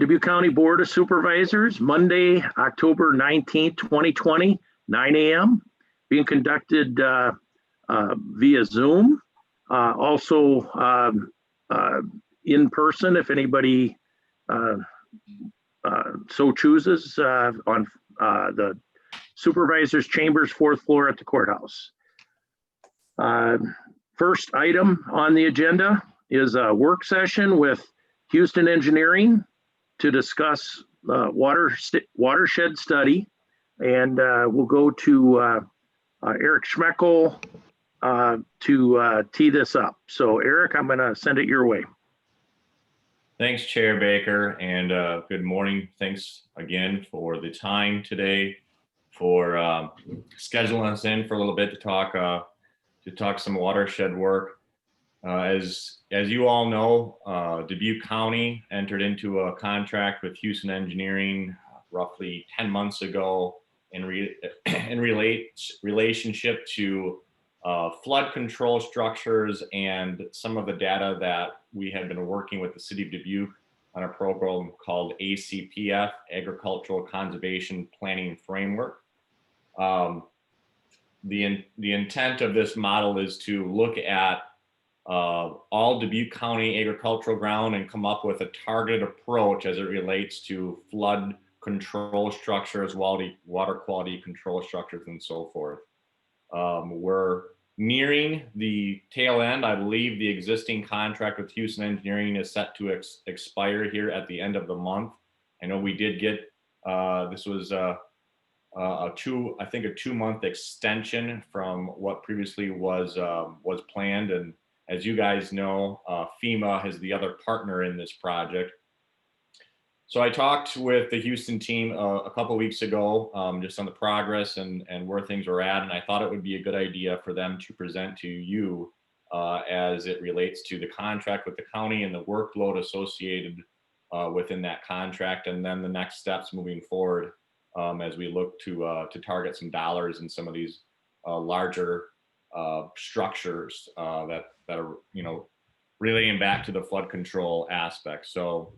Dubuque County Board of Supervisors, Monday, October 19th, 2020, 9 a.m. Being conducted via Zoom. Also in person, if anybody so chooses, on the Supervisors Chambers, 4th floor at the Courthouse. First item on the agenda is a work session with Houston Engineering to discuss watershed study. And we'll go to Eric Schmeckel to tee this up. So Eric, I'm gonna send it your way. Thanks, Chair Baker, and good morning. Thanks again for the time today, for scheduling us in for a little bit to talk some watershed work. As you all know, Dubuque County entered into a contract with Houston Engineering roughly 10 months ago in relationship to flood control structures and some of the data that we have been working with the city of Dubuque on a program called ACPF, Agricultural Conservation Planning Framework. The intent of this model is to look at all Dubuque County agricultural ground and come up with a targeted approach as it relates to flood control structures, water quality control structures, and so forth. We're nearing the tail end. I believe the existing contract with Houston Engineering is set to expire here at the end of the month. I know we did get, this was a 2-month extension from what previously was planned. And as you guys know, FEMA is the other partner in this project. So I talked with the Houston team a couple weeks ago, just on the progress and where things were at, and I thought it would be a good idea for them to present to you as it relates to the contract with the county and the workload associated within that contract, and then the next steps moving forward as we look to target some dollars in some of these larger structures that are, relating back to the flood control aspect. So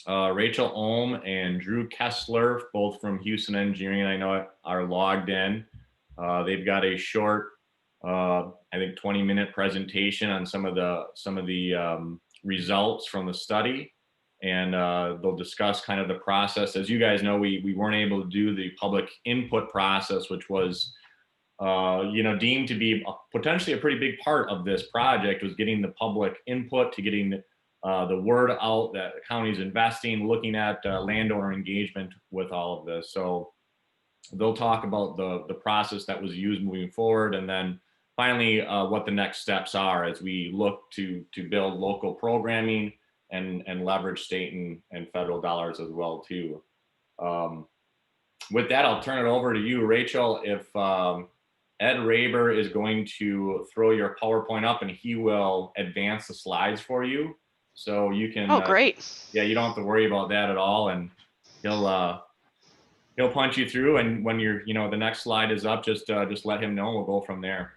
Rachel Ohm and Drew Kessler, both from Houston Engineering, I know are logged in. They've got a short, I think 20-minute presentation on some of the results from the study. And they'll discuss kind of the process. As you guys know, we weren't able to do the public input process, which was deemed to be potentially a pretty big part of this project, was getting the public input, to getting the word out that the county's investing, looking at landowner engagement with all of this. So they'll talk about the process that was used moving forward, and then finally what the next steps are as we look to build local programming and leverage state and federal dollars as well too. With that, I'll turn it over to you, Rachel. If Ed Raber is going to throw your PowerPoint up, and he will advance the slides for you. So you can, oh, great. Yeah, you don't have to worry about that at all. And he'll punch you through. And when you're, the next slide is up, just let him know. We'll go from there.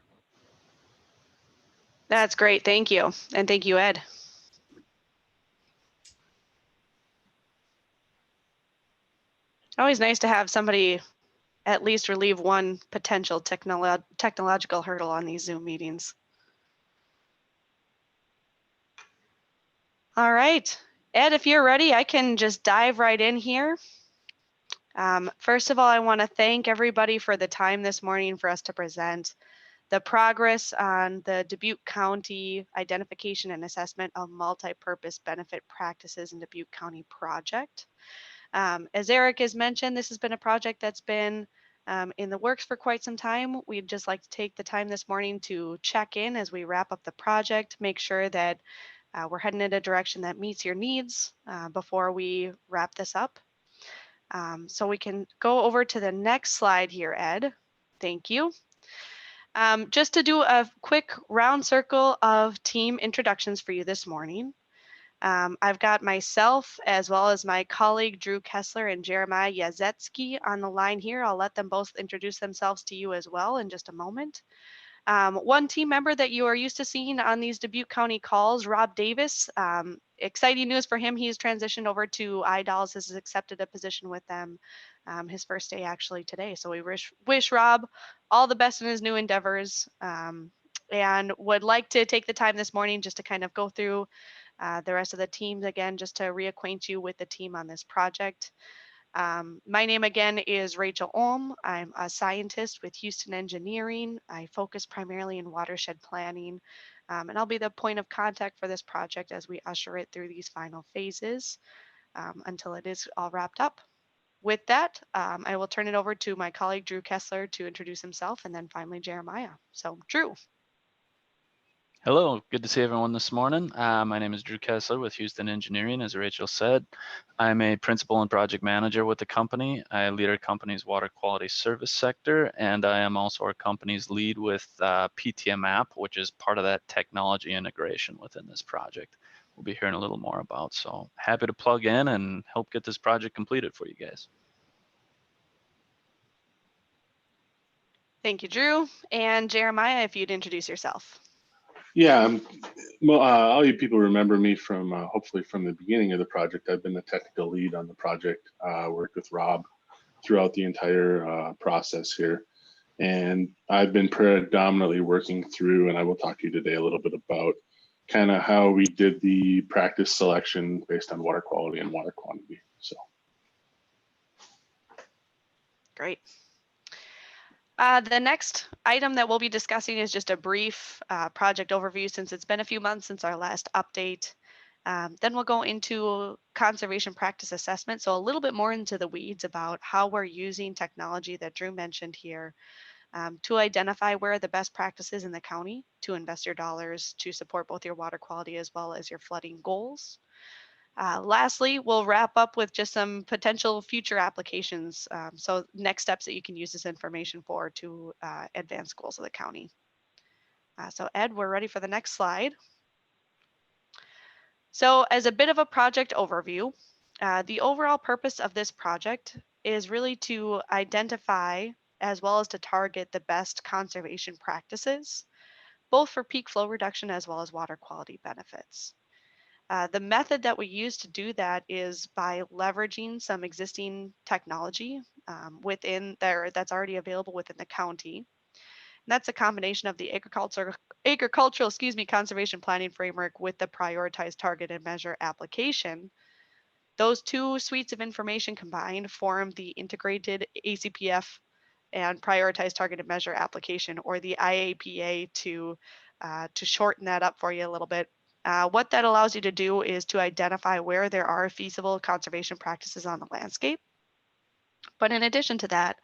That's great. Thank you. And thank you, Ed. Always nice to have somebody at least relieve one potential technological hurdle on these Zoom meetings. All right, Ed, if you're ready, I can just dive right in here. First of all, I want to thank everybody for the time this morning for us to present the progress on the Dubuque County Identification and Assessment of Multi-Purpose Benefit Practices in Dubuque County project. As Eric has mentioned, this has been a project that's been in the works for quite some time. We'd just like to take the time this morning to check in as we wrap up the project, make sure that we're heading in a direction that meets your needs before we wrap this up. So we can go over to the next slide here, Ed. Thank you. Just to do a quick round circle of team introductions for you this morning. I've got myself as well as my colleague Drew Kessler and Jeremiah Yazetsky on the line here. I'll let them both introduce themselves to you as well in just a moment. One team member that you are used to seeing on these Dubuque County calls, Rob Davis. Exciting news for him. He's transitioned over to iDolls, has accepted a position with them. His first day actually today. So we wish Rob all the best in his new endeavors, and would like to take the time this morning just to kind of go through the rest of the teams again, just to reacquaint you with the team on this project. My name again is Rachel Ohm. I'm a scientist with Houston Engineering. I focus primarily in watershed planning, and I'll be the point of contact for this project as we usher it through these final phases until it is all wrapped up. With that, I will turn it over to my colleague Drew Kessler to introduce himself, and then finally Jeremiah. So Drew. Hello, good to see everyone this morning. My name is Drew Kessler with Houston Engineering, as Rachel said. I'm a principal and project manager with the company. I lead our company's water quality service sector, and I am also our company's lead with PTM app, which is part of that technology integration within this project. We'll be hearing a little more about, so happy to plug in and help get this project completed for you guys. Thank you, Drew. And Jeremiah, if you'd introduce yourself. Yeah, well, all you people remember me from hopefully from the beginning of the project. I've been the technical lead on the project, worked with Rob throughout the entire process here. And I've been predominantly working through, and I will talk to you today a little bit about kind of how we did the practice selection based on water quality and water quantity. So. Great. The next item that we'll be discussing is just a brief project overview since it's been a few months since our last update. Then we'll go into conservation practice assessment, so a little bit more into the weeds about how we're using technology that Drew mentioned here to identify where are the best practices in the county to invest your dollars to support both your water quality as well as your flooding goals. Lastly, we'll wrap up with just some potential future applications. So next steps that you can use this information for to advance goals of the county. So Ed, we're ready for the next slide. So as a bit of a project overview, the overall purpose of this project is really to identify as well as to target the best conservation practices, both for peak flow reduction as well as water quality benefits. The method that we use to do that is by leveraging some existing technology within there that's already available within the county. And that's a combination of the agricultural conservation planning framework with the prioritized target and measure application. Those two suites of information combined form the integrated ACPF and prioritized targeted measure application, or the IAPA to shorten that up for you a little bit. What that allows you to do is to identify where there are feasible conservation practices on the landscape. But in addition to that,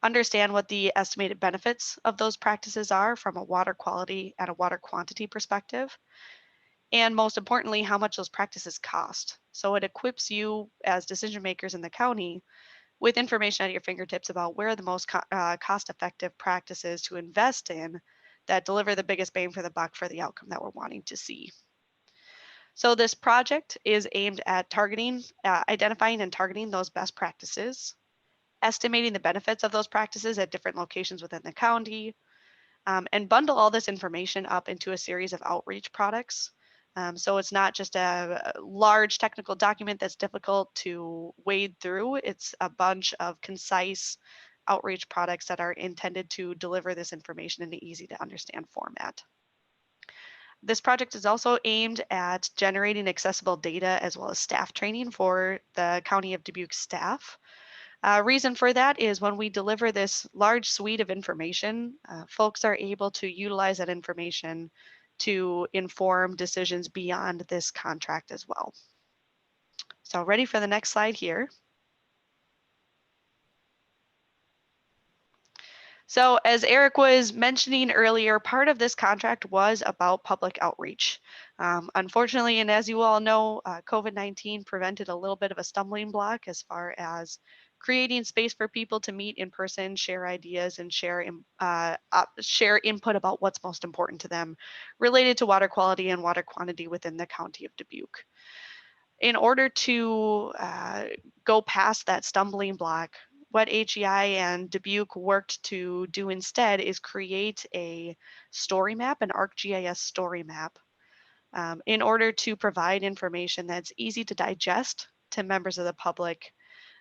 understand what the estimated benefits of those practices are from a water quality and a water quantity perspective. And most importantly, how much those practices cost. So it equips you as decision makers in the county with information at your fingertips about where are the most cost-effective practices to invest in that deliver the biggest bang for the buck for the outcome that we're wanting to see. So this project is aimed at identifying and targeting those best practices, estimating the benefits of those practices at different locations within the county, and bundle all this information up into a series of outreach products. So it's not just a large technical document that's difficult to wade through. It's a bunch of concise outreach products that are intended to deliver this information in an easy to understand format. This project is also aimed at generating accessible data as well as staff training for the County of Dubuque staff. Reason for that is when we deliver this large suite of information, folks are able to utilize that information to inform decisions beyond this contract as well. So ready for the next slide here. So as Eric was mentioning earlier, part of this contract was about public outreach. Unfortunately, and as you all know, COVID-19 prevented a little bit of a stumbling block as far as creating space for people to meet in person, share ideas, and share input about what's most important to them related to water quality and water quantity within the County of Dubuque. In order to go past that stumbling block, what HEI and Dubuque worked to do instead is create a story map, an ArcGIS story map, in order to provide information that's easy to digest to members of the public.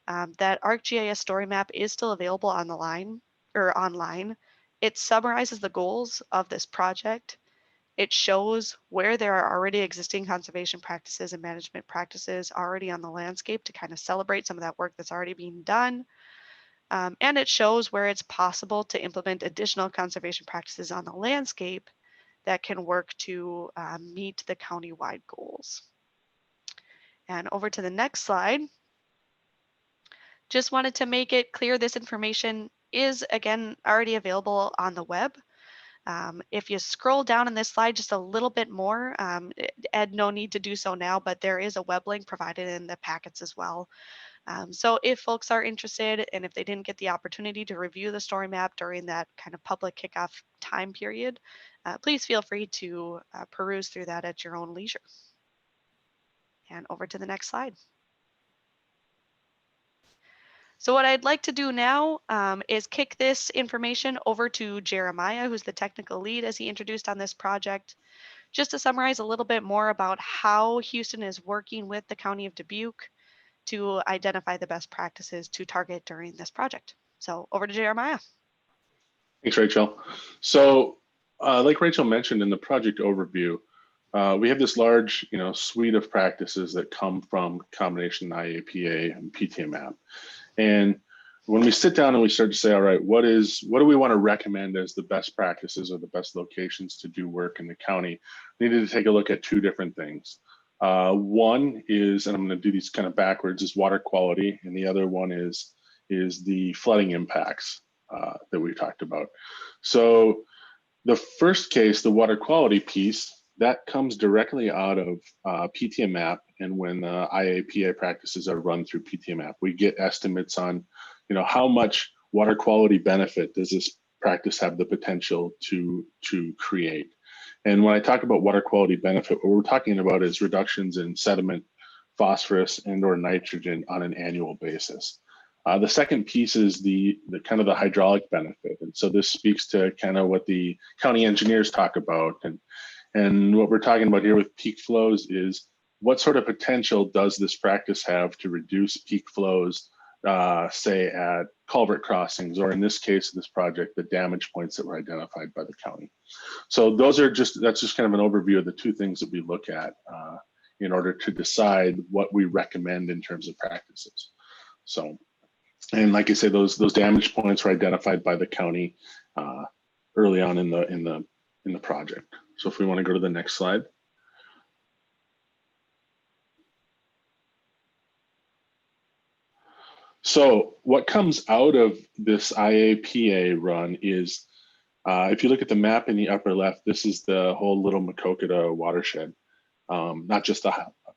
That ArcGIS story map is still available on the line or online. It summarizes the goals of this project. It shows where there are already existing conservation practices and management practices already on the landscape to kind of celebrate some of that work that's already being done. And it shows where it's possible to implement additional conservation practices on the landscape that can work to meet the county-wide goals. And over to the next slide. Just wanted to make it clear this information is, again, already available on the web. If you scroll down in this slide just a little bit more, Ed, no need to do so now, but there is a web link provided in the packets as well. So if folks are interested and if they didn't get the opportunity to review the story map during that kind of public kickoff time period, please feel free to peruse through that at your own leisure. And over to the next slide. So what I'd like to do now is kick this information over to Jeremiah, who's the technical lead as he introduced on this project, just to summarize a little bit more about how Houston is working with the County of Dubuque to identify the best practices to target during this project. So over to Jeremiah. Thanks, Rachel. So like Rachel mentioned in the project overview, we have this large, suite of practices that come from combination IAPA and PTMAP. And when we sit down and we start to say, all right, what do we want to recommend as the best practices or the best locations to do work in the county? We needed to take a look at two different things. One is, and I'm going to do these kind of backwards, is water quality, and the other one is the flooding impacts that we talked about. So the first case, the water quality piece, that comes directly out of PTMAP, and when the IAPA practices are run through PTMAP, we get estimates on, how much water quality benefit does this practice have the potential to create. And when I talk about water quality benefit, what we're talking about is reductions in sediment, phosphorus, and/or nitrogen on an annual basis. The second piece is the kind of the hydraulic benefit, and so this speaks to kind of what the county engineers talk about, and what we're talking about here with peak flows is what sort of potential does this practice have to reduce peak flows, say at culvert crossings, or in this case, this project, the damage points that were identified by the county. So that's just kind of an overview of the two things that we look at in order to decide what we recommend in terms of practices. So, and like I say, those damage points were identified by the county early on in the project. So if we want to go to the next slide. So what comes out of this IAPA run is, if you look at the map in the upper left, this is the whole Little Macokota watershed, not just the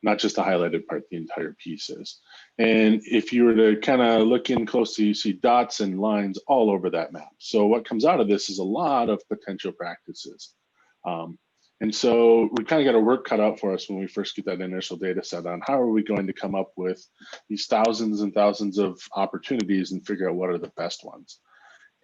highlighted part, the entire piece is. And if you were to kind of look in closely, you see dots and lines all over that map. So what comes out of this is a lot of potential practices. And so we kind of got a work cut out for us when we first get that initial data set on how are we going to come up with these thousands and thousands of opportunities and figure out what are the best ones.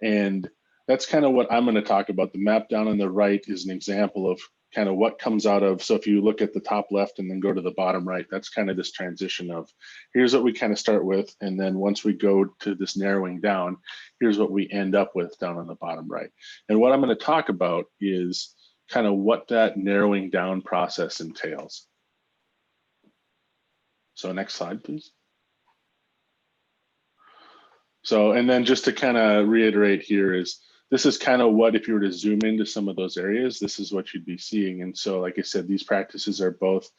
And that's kind of what I'm going to talk about. The map down on the right is an example of kind of what comes out of, so if you look at the top left and then go to the bottom right, that's kind of this transition of here's what we kind of start with, and then once we go to this narrowing down, here's what we end up with down on the bottom right. And what I'm going to talk about is kind of what that narrowing down process entails. So next slide, please. So, and then just to kind of reiterate here is, this is kind of what, if you were to zoom into some of those areas, this is what you'd be seeing. And so, like I said, these practices are both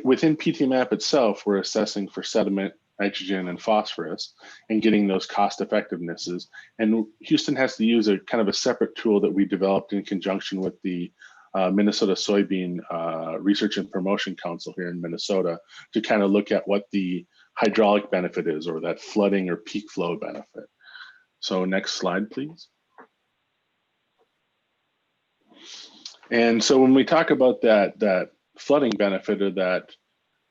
within PTMAP itself, we're assessing for sediment, nitrogen, and phosphorus and getting those cost effectivenesses. And Houston has to use a kind of a separate tool that we developed in conjunction with the Minnesota Soybean Research and Promotion Council here in Minnesota to kind of look at what the hydraulic benefit is, or that flooding or peak flow benefit. So next slide, please. And so when we talk about that flooding benefit, or that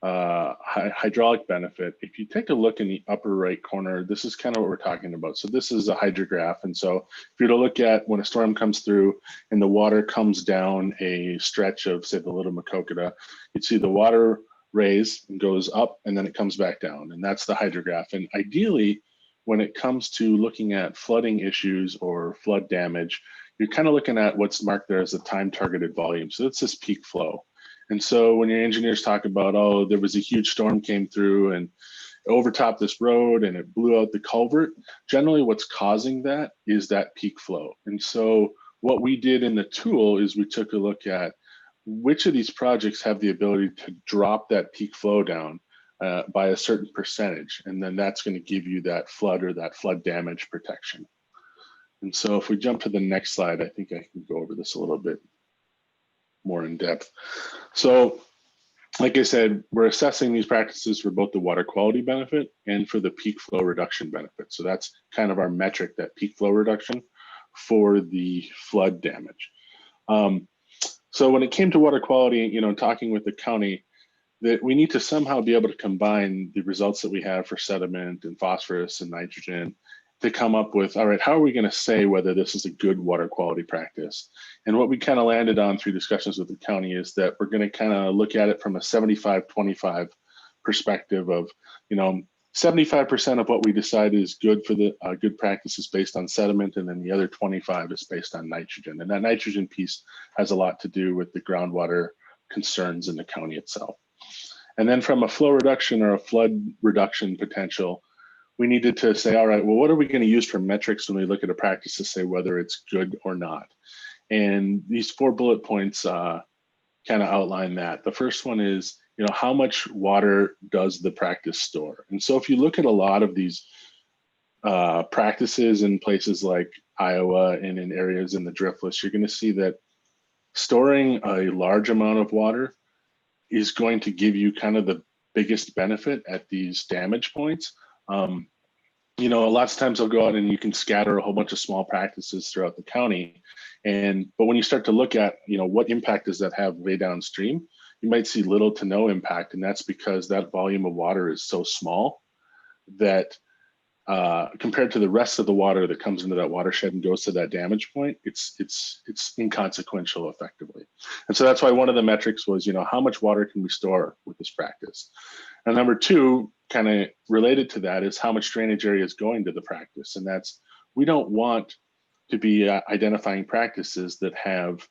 hydraulic benefit, if you take a look in the upper right corner, this is kind of what we're talking about. So this is a hydrograph. And so if you were to look at when a storm comes through and the water comes down a stretch of, say, the Little Macokota, you'd see the water raise and goes up and then it comes back down. And that's the hydrograph. And ideally, when it comes to looking at flooding issues or flood damage, you're kind of looking at what's marked there as a time targeted volume. So it's this peak flow. And so when your engineers talk about, oh, there was a huge storm came through and overtopped this road and it blew out the culvert, generally what's causing that is that peak flow. And so what we did in the tool is we took a look at which of these projects have the ability to drop that peak flow down by a certain percentage. And then that's going to give you that flood or that flood damage protection. And so if we jump to the next slide, I think I can go over this a little bit more in depth. So like I said, we're assessing these practices for both the water quality benefit and for the peak flow reduction benefit. So that's kind of our metric, that peak flow reduction for the flood damage. So when it came to water quality, talking with the county, that we need to somehow be able to combine the results that we have for sediment and phosphorus and nitrogen to come up with, all right, how are we going to say whether this is a good water quality practice? And what we kind of landed on through discussions with the county is that we're going to kind of look at it from a 75-25 perspective of, 75% of what we decide is good for the good practices based on sediment, and then the other 25 is based on nitrogen. And that nitrogen piece has a lot to do with the groundwater concerns in the county itself. And then from a flow reduction or a flood reduction potential, we needed to say, all right, well, what are we going to use for metrics when we look at a practice to say whether it's good or not? And these 4 bullet points kind of outline that. The first one is, how much water does the practice store? And so if you look at a lot of these practices in places like Iowa and in areas in the driftless, you're going to see that storing a large amount of water is going to give you kind of the biggest benefit at these damage points. Lots of times they'll go out and you can scatter a whole bunch of small practices throughout the county. But when you start to look at, what impact does that have way downstream, you might see little to no impact. And that's because that volume of water is so small that compared to the rest of the water that comes into that watershed and goes to that damage point, it's inconsequential effectively. And so that's why one of the metrics was, how much water can we store with this practice? And number 2, kind of related to that, is how much drainage area is going to the practice. And that's, we don't want to be identifying practices that have,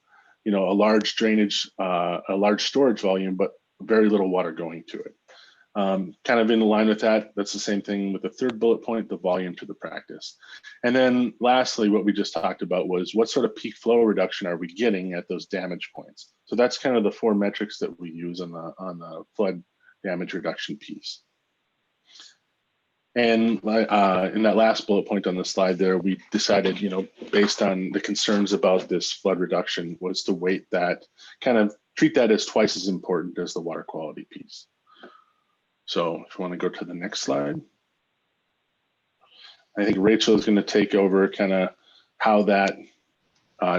a large drainage, a large storage volume, but very little water going to it. Kind of in line with that, that's the same thing with the 3rd bullet point, the volume to the practice. And then lastly, what we just talked about was what sort of peak flow reduction are we getting at those damage points? So that's kind of the 4 metrics that we use on the flood damage reduction piece. And in that last bullet point on the slide there, we decided, based on the concerns about this flood reduction, was to weight that, kind of treat that as twice as important as the water quality piece. So if you want to go to the next slide. I think Rachel is going to take over kind of how that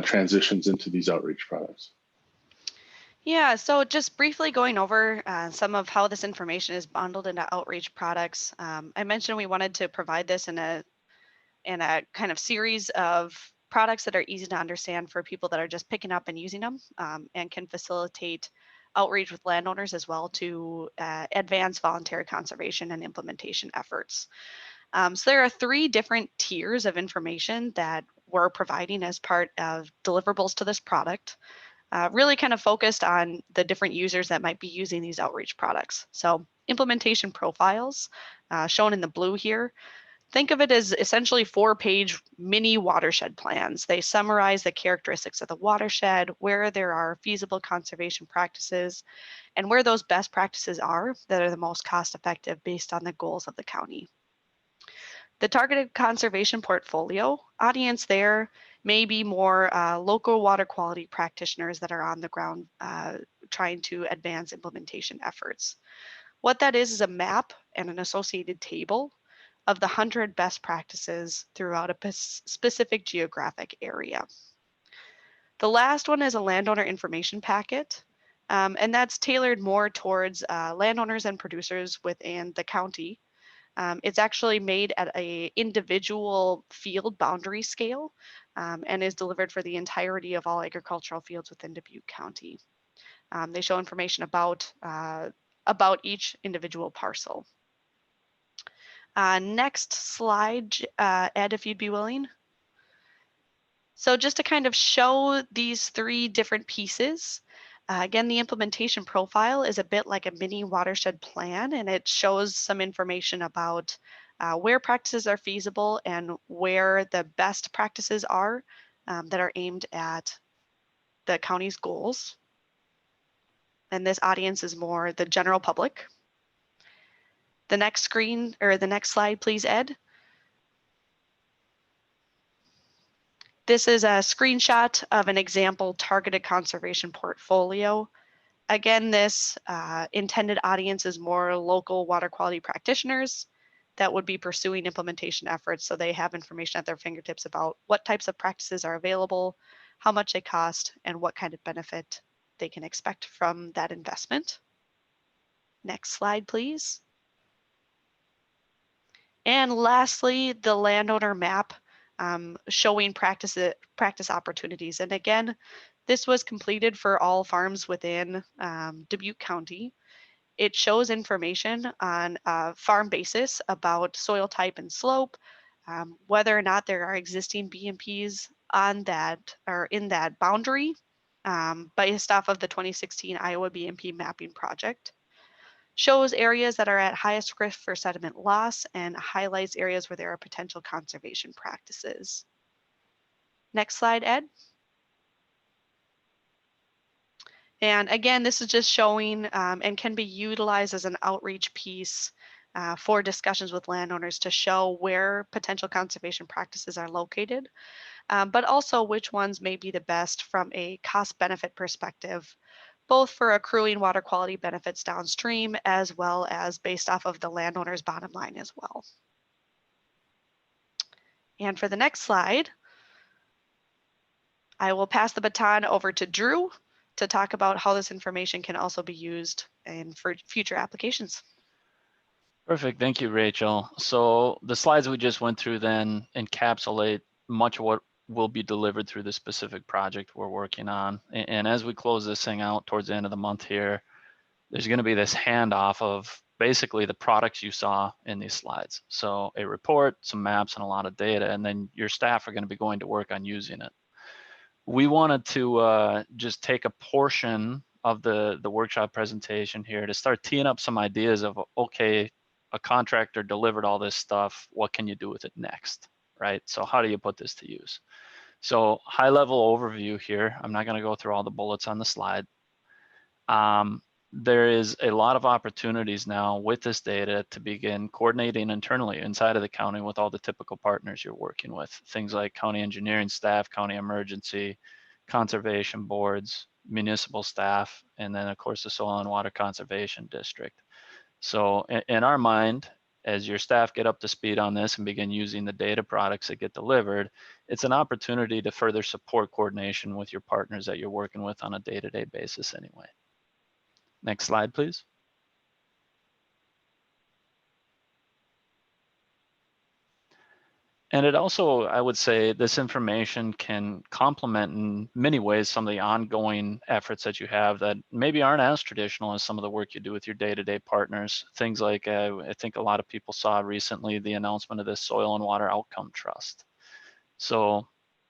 transitions into these outreach products. Yeah, so just briefly going over some of how this information is bundled into outreach products. I mentioned we wanted to provide this in a kind of series of products that are easy to understand for people that are just picking up and using them, and can facilitate outreach with landowners as well to advance voluntary conservation and implementation efforts. So there are 3 different tiers of information that we're providing as part of deliverables to this product. Really kind of focused on the different users that might be using these outreach products. So implementation profiles, shown in the blue here. Think of it as essentially 4-page mini watershed plans. They summarize the characteristics of the watershed, where there are feasible conservation practices, and where those best practices are that are the most cost effective based on the goals of the county. The targeted conservation portfolio audience there may be more local water quality practitioners that are on the ground trying to advance implementation efforts. What that is a map and an associated table of the 100 best practices throughout a specific geographic area. The last one is a landowner information packet. And that's tailored more towards landowners and producers within the county. It's actually made at a individual field boundary scale and is delivered for the entirety of all agricultural fields within Dubuque County. They show information about each individual parcel. Next slide, Ed, if you'd be willing. So just to kind of show these three different pieces, again, the implementation profile is a bit like a mini watershed plan, and it shows some information about where practices are feasible and where the best practices are that are aimed at the county's goals. And this audience is more the general public. The next screen, or the next slide, please, Ed. This is a screenshot of an example targeted conservation portfolio. Again, this intended audience is more local water quality practitioners that would be pursuing implementation efforts, so they have information at their fingertips about what types of practices are available, how much they cost, and what kind of benefit they can expect from that investment. Next slide, please. And lastly, the landowner map showing practice opportunities. And again, this was completed for all farms within Dubuque County. It shows information on a farm basis about soil type and slope, whether or not there are existing BMPs on that or in that boundary based off of the 2016 Iowa BMP mapping project. Shows areas that are at highest risk for sediment loss and highlights areas where there are potential conservation practices. Next slide, Ed. And again, this is just showing and can be utilized as an outreach piece for discussions with landowners to show where potential conservation practices are located, but also which ones may be the best from a cost-benefit perspective, both for accruing water quality benefits downstream as well as based off of the landowner's bottom line as well. And for the next slide, I will pass the baton over to Drew to talk about how this information can also be used for future applications. Perfect. Thank you, Rachel. So the slides we just went through then encapsulate much of what will be delivered through the specific project we're working on. And as we close this thing out towards the end of the month here, there's going to be this handoff of basically the products you saw in these slides. So a report, some maps, and a lot of data, and then your staff are going to be going to work on using it. We wanted to just take a portion of the workshop presentation here to start teeing up some ideas of, okay, a contractor delivered all this stuff, what can you do with it next, right? So how do you put this to use? So high level overview here. I'm not going to go through all the bullets on the slide. There is a lot of opportunities now with this data to begin coordinating internally inside of the county with all the typical partners you're working with. Things like county engineering staff, county emergency, conservation boards, municipal staff, and then of course the Soil and Water Conservation District. So in our mind, as your staff get up to speed on this and begin using the data products that get delivered, it's an opportunity to further support coordination with your partners that you're working with on a day-to-day basis anyway. Next slide, please. And it also, I would say, this information can complement in many ways some of the ongoing efforts that you have that maybe aren't as traditional as some of the work you do with your day-to-day partners. Things like, I think a lot of people saw recently the announcement of this Soil and Water Outcome Trust. So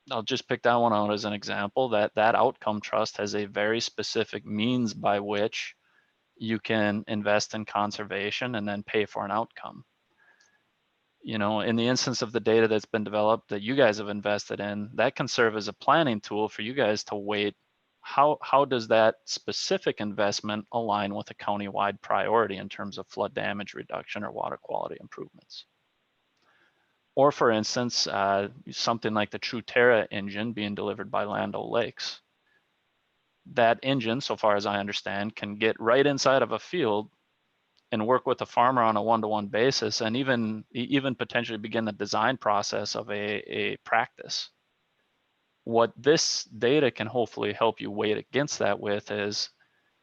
I'll just pick that one out as an example, that outcome trust has a very specific means by which you can invest in conservation and then pay for an outcome. You know, in the instance of the data that's been developed that you guys have invested in, that can serve as a planning tool for you guys to weight how does that specific investment align with a county-wide priority in terms of flood damage reduction or water quality improvements. Or for instance, something like the TruTerra engine being delivered by Land O'Lakes. That engine, so far as I understand, can get right inside of a field and work with a farmer on a one-to-one basis, and even potentially begin the design process of a practice. What this data can hopefully help you weight against that with is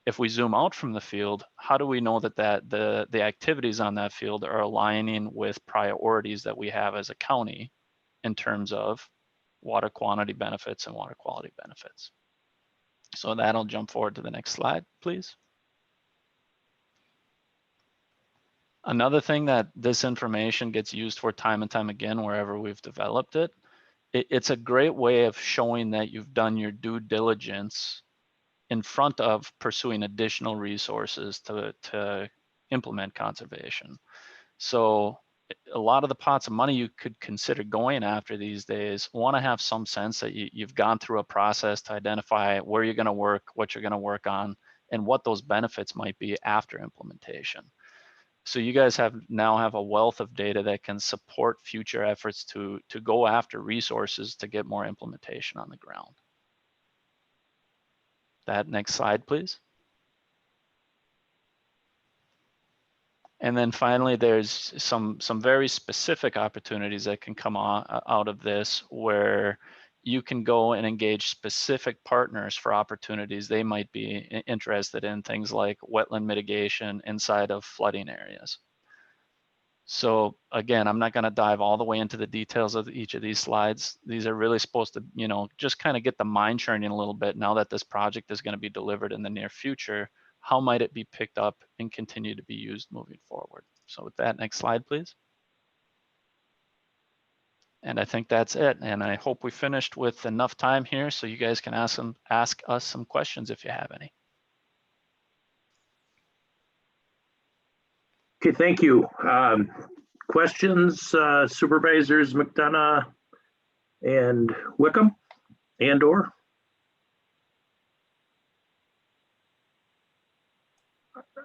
if we zoom out from the field, how do we know that the activities on that field are aligning with priorities that we have as a county in terms of water quantity benefits and water quality benefits? So that'll jump forward to the next slide, please. Another thing that this information gets used for time and time again, wherever we've developed it, it's a great way of showing that you've done your due diligence in front of pursuing additional resources to implement conservation. So a lot of the pots of money you could consider going after these days want to have some sense that you've gone through a process to identify where you're going to work, what you're going to work on, and what those benefits might be after implementation. So you guys now have a wealth of data that can support future efforts to go after resources to get more implementation on the ground. That next slide, please. And then finally, there's some very specific opportunities that can come out of this, where you can go and engage specific partners for opportunities they might be interested in, things like wetland mitigation inside of flooding areas. So again, I'm not going to dive all the way into the details of each of these slides. These are really supposed to, just kind of get the mind churning a little bit now that this project is going to be delivered in the near future. How might it be picked up and continue to be used moving forward? So with that, next slide, please. And I think that's it. And I hope we finished with enough time here so you guys can ask us some questions if you have any. Okay, thank you. Questions, Supervisors McDonough and Wickham and/or?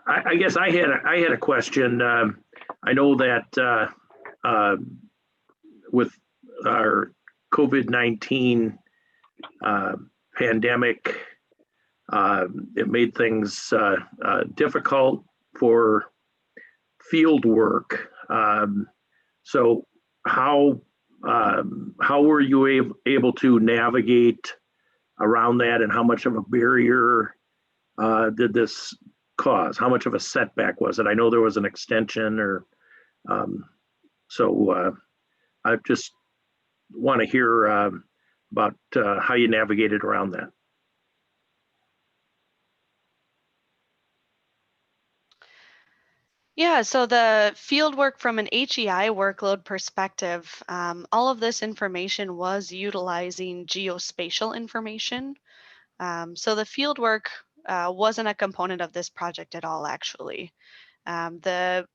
I guess I had a question. I know that with our COVID-19 pandemic, it made things difficult for field work. So how were you able to navigate around that, and how much of a barrier did this cause? How much of a setback was it? I know there was an extension, or I just want to hear about how you navigated around that. Yeah, so the field work from an HEI workload perspective, all of this information was utilizing geospatial information. So the field work wasn't a component of this project at all, actually. The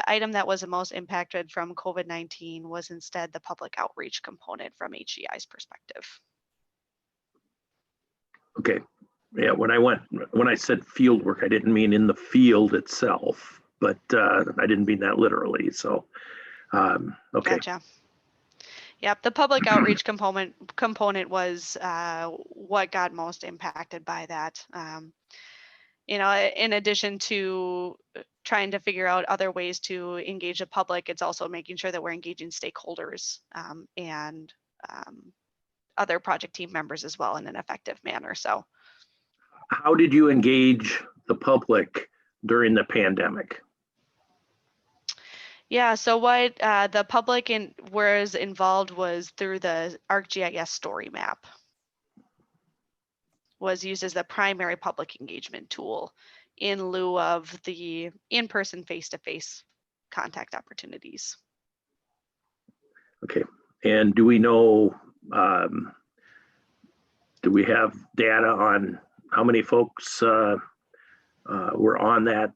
item that was the most impacted from COVID-19 was instead the public outreach component from HEI's perspective. Okay. Yeah, when I said field work, I didn't mean in the field itself, but I didn't mean that literally. So, okay. Gotcha. Yep, the public outreach component was what got most impacted by that. In addition to trying to figure out other ways to engage the public, it's also making sure that we're engaging stakeholders and other project team members as well in an effective manner. So, how did you engage the public during the pandemic? Yeah, so what the public was involved was through the ArcGIS story map. Was used as the primary public engagement tool in lieu of the in-person face-to-face contact opportunities. Okay, and do we know, do we have data on how many folks were on that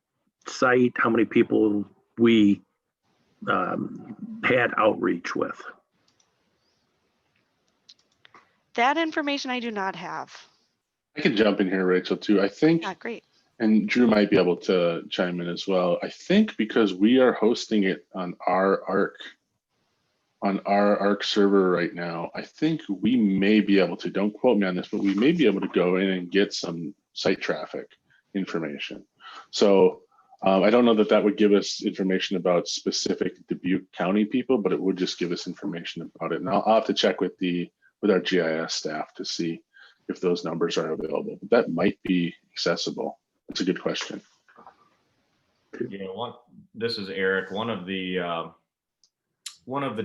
site, how many people we had outreach with? That information I do not have. I can jump in here, Rachel, too. I think, Great. and Drew might be able to chime in as well. I think because we are hosting it on our ARC server right now, I think we may be able to, don't quote me on this, but we may be able to go in and get some site traffic information. So I don't know that that would give us information about specific Dubuque County people, but it would just give us information about it. And I'll have to check with our GIS staff to see if those numbers are available. But that might be accessible. That's a good question. This is Eric. One of the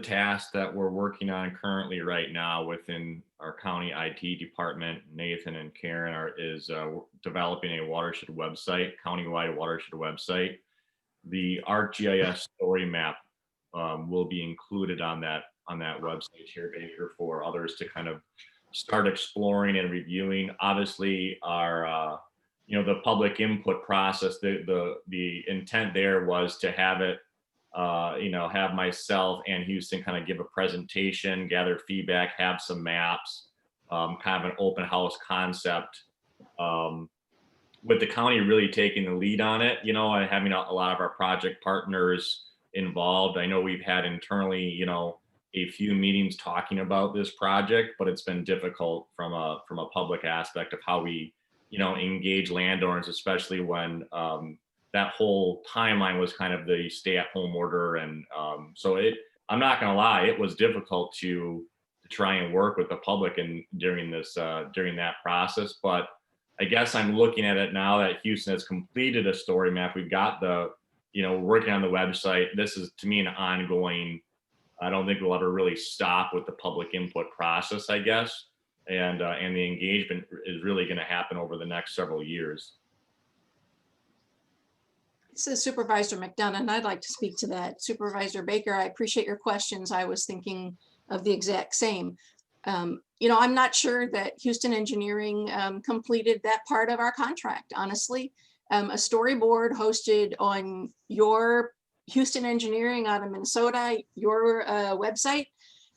tasks that we're working on currently right now within our county IT department, Nathan and Karen, is developing a watershed website, countywide watershed website. The ArcGIS story map will be included on that website here, Baker, for others to kind of start exploring and reviewing. Obviously, our the public input process, the intent there was to have it, have myself and Houston kind of give a presentation, gather feedback, have some maps, kind of an open house concept, with the county really taking the lead on it, and having a lot of our project partners involved. I know we've had internally, a few meetings talking about this project, but it's been difficult from a public aspect of how we, engage landowners, especially when that whole timeline was kind of the stay-at-home order, and so I'm not going to lie, it was difficult to try and work with the public and during that process. But I guess I'm looking at it now that Houston has completed a story map. We've got working on the website. This is, to me, an ongoing. I don't think we'll ever really stop with the public input process, I guess, and the engagement is really going to happen over the next several years. This is Supervisor McDonough, and I'd like to speak to that. Supervisor Baker, I appreciate your questions. I was thinking of the exact same. I'm not sure that Houston Engineering completed that part of our contract, honestly. A storyboard hosted on your Houston Engineering out of Minnesota, your website.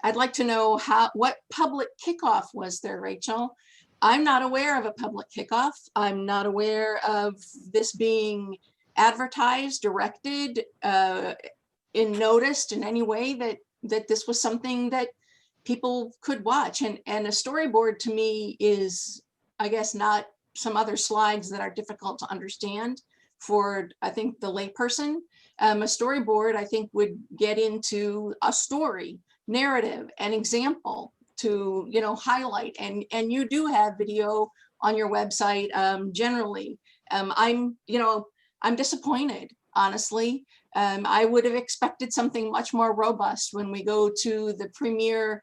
I'd like to know what public kickoff was there, Rachel? I'm not aware of a public kickoff. I'm not aware of this being advertised, directed, noticed in any way that this was something that people could watch. And a storyboard to me is, I guess, not some other slides that are difficult to understand for, I think, the layperson. A storyboard, I think, would get into a story, narrative, an example to, highlight. And you do have video on your website generally. I'm disappointed, honestly. I would have expected something much more robust when we go to the premier,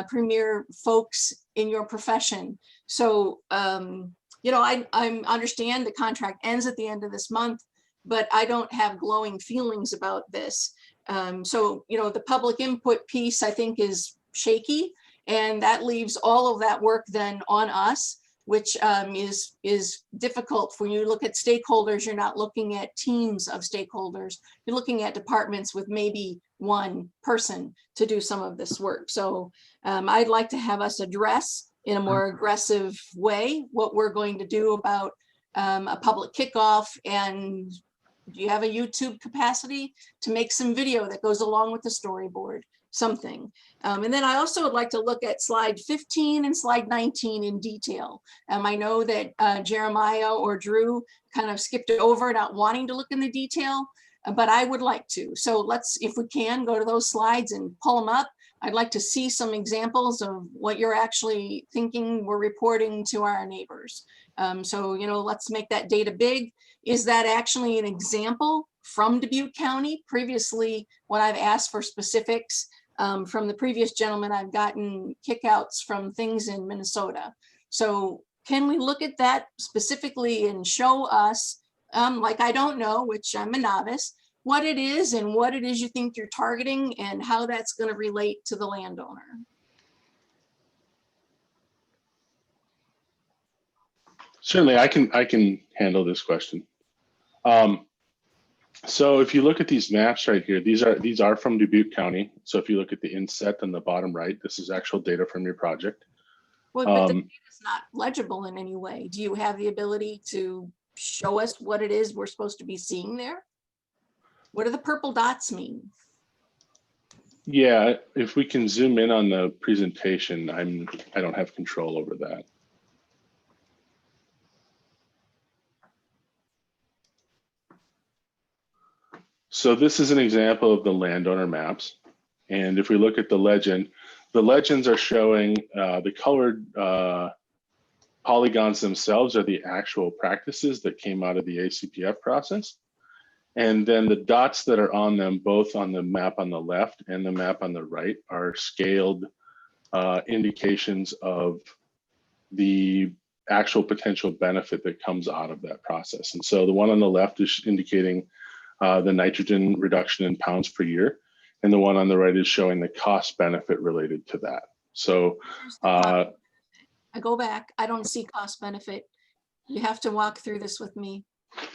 premier folks in your profession. So, I understand the contract ends at the end of this month, but I don't have glowing feelings about this. So, the public input piece, I think, is shaky, and that leaves all of that work then on us, which is difficult. When you look at stakeholders, you're not looking at teams of stakeholders. You're looking at departments with maybe one person to do some of this work. So I'd like to have us address in a more aggressive way what we're going to do about a public kickoff. And do you have a YouTube capacity to make some video that goes along with the storyboard? Something. And then I also would like to look at slide 15 and slide 19 in detail. I know that Jeremiah or Drew kind of skipped it over, not wanting to look in the detail, but I would like to. So let's, if we can, go to those slides and pull them up. I'd like to see some examples of what you're actually thinking we're reporting to our neighbors. So, let's make that data big. Is that actually an example from Dubuque County? Previously, when I've asked for specifics, from the previous gentleman, I've gotten kickouts from things in Minnesota. So can we look at that specifically and show us, like I don't know, which I'm a novice, what it is and what it is you think you're targeting and how that's going to relate to the landowner? Certainly, I can handle this question. So if you look at these maps right here, these are from Dubuque County. So if you look at the inset on the bottom right, this is actual data from your project. Well, but the data is not legible in any way. Do you have the ability to show us what it is we're supposed to be seeing there? What do the purple dots mean? Yeah, if we can zoom in on the presentation, I don't have control over that. So this is an example of the landowner maps. And if we look at the legends are showing the colored polygons themselves are the actual practices that came out of the ACPF process. And then the dots that are on them, both on the map on the left and the map on the right, are scaled indications of the actual potential benefit that comes out of that process. And so the one on the left is indicating the nitrogen reduction in pounds per year. And the one on the right is showing the cost benefit related to that. So I go back, I don't see cost benefit. You have to walk through this with me.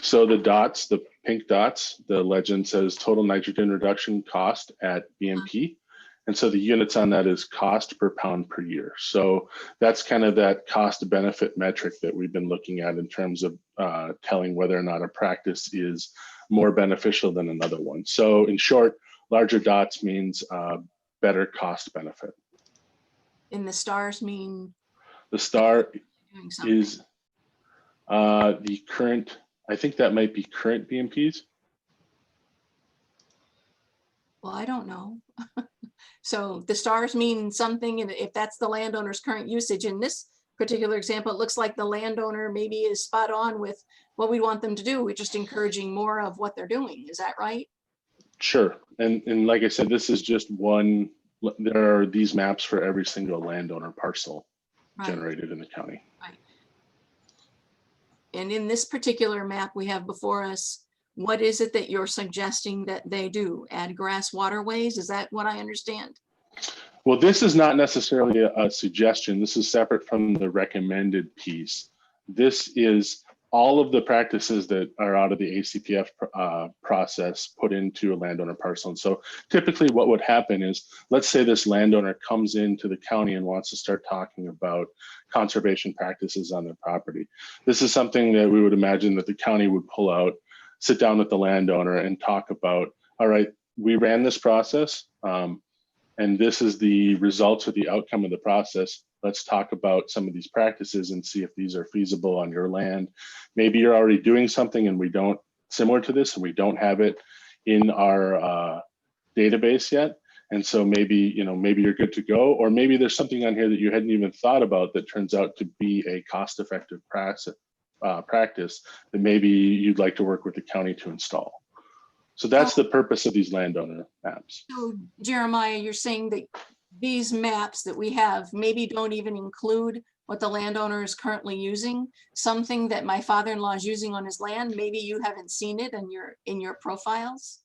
so the dots, the pink dots, the legend says total nitrogen reduction cost at BMP. And so the units on that is cost per pound per year. So that's kind of that cost benefit metric that we've been looking at in terms of telling whether or not a practice is more beneficial than another one. So in short, larger dots means better cost benefit. And the stars mean The star doing something. is the current, I think that might be current BMPs. Well, I don't know. So the stars mean something, and if that's the landowner's current usage in this particular example, it looks like the landowner maybe is spot on with what we want them to do. We're just encouraging more of what they're doing. Is that right? Sure. And like I said, this is just one, there are these maps for every single landowner parcel Right. generated in the county. And in this particular map we have before us, what is it that you're suggesting that they do? Add grass waterways? Is that what I understand? Well, this is not necessarily a suggestion. This is separate from the recommended piece. This is all of the practices that are out of the ACPF process put into a landowner parcel. And so typically what would happen is, let's say this landowner comes into the county and wants to start talking about conservation practices on their property. This is something that we would imagine that the county would pull out, sit down with the landowner and talk about, all right, we ran this process and this is the results or the outcome of the process. Let's talk about some of these practices and see if these are feasible on your land. Maybe you're already doing something and we don't, similar to this, and we don't have it in our database yet. And so maybe, maybe you're good to go, or maybe there's something on here that you hadn't even thought about that turns out to be a cost-effective practice that maybe you'd like to work with the county to install. So that's the purpose of these landowner maps. So Jeremiah, you're saying that these maps that we have maybe don't even include what the landowner is currently using, something that my father-in-law is using on his land. Maybe you haven't seen it in your profiles.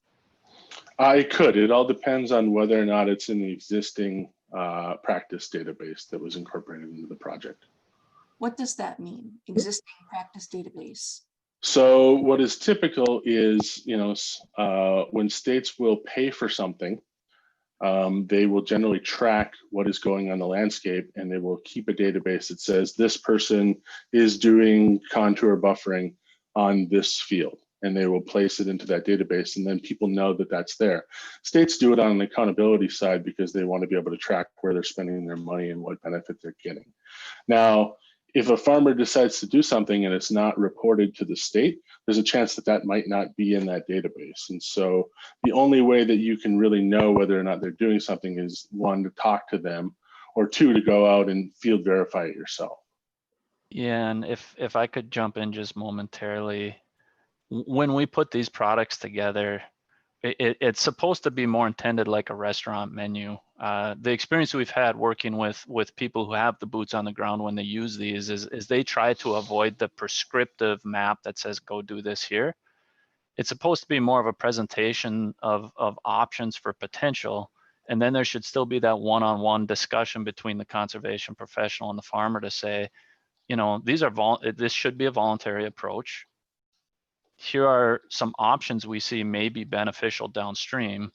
It could. It all depends on whether or not it's in the existing practice database that was incorporated into the project. What does that mean? Existing practice database? So what is typical is, when states will pay for something, they will generally track what is going on the landscape, and they will keep a database that says this person is doing contour buffering on this field, and they will place it into that database, and then people know that that's there. States do it on an accountability side because they want to be able to track where they're spending their money and what benefit they're getting. Now, if a farmer decides to do something and it's not reported to the state, there's a chance that that might not be in that database. And so the only way that you can really know whether or not they're doing something is, one, to talk to them, or two, to go out and field verify it yourself. Yeah, and if I could jump in just momentarily, when we put these products together, it's supposed to be more intended like a restaurant menu. The experience we've had working with people who have the boots on the ground when they use these is they try to avoid the prescriptive map that says go do this here. It's supposed to be more of a presentation of options for potential, and then there should still be that one-on-one discussion between the conservation professional and the farmer to say, this should be a voluntary approach. Here are some options we see may be beneficial downstream.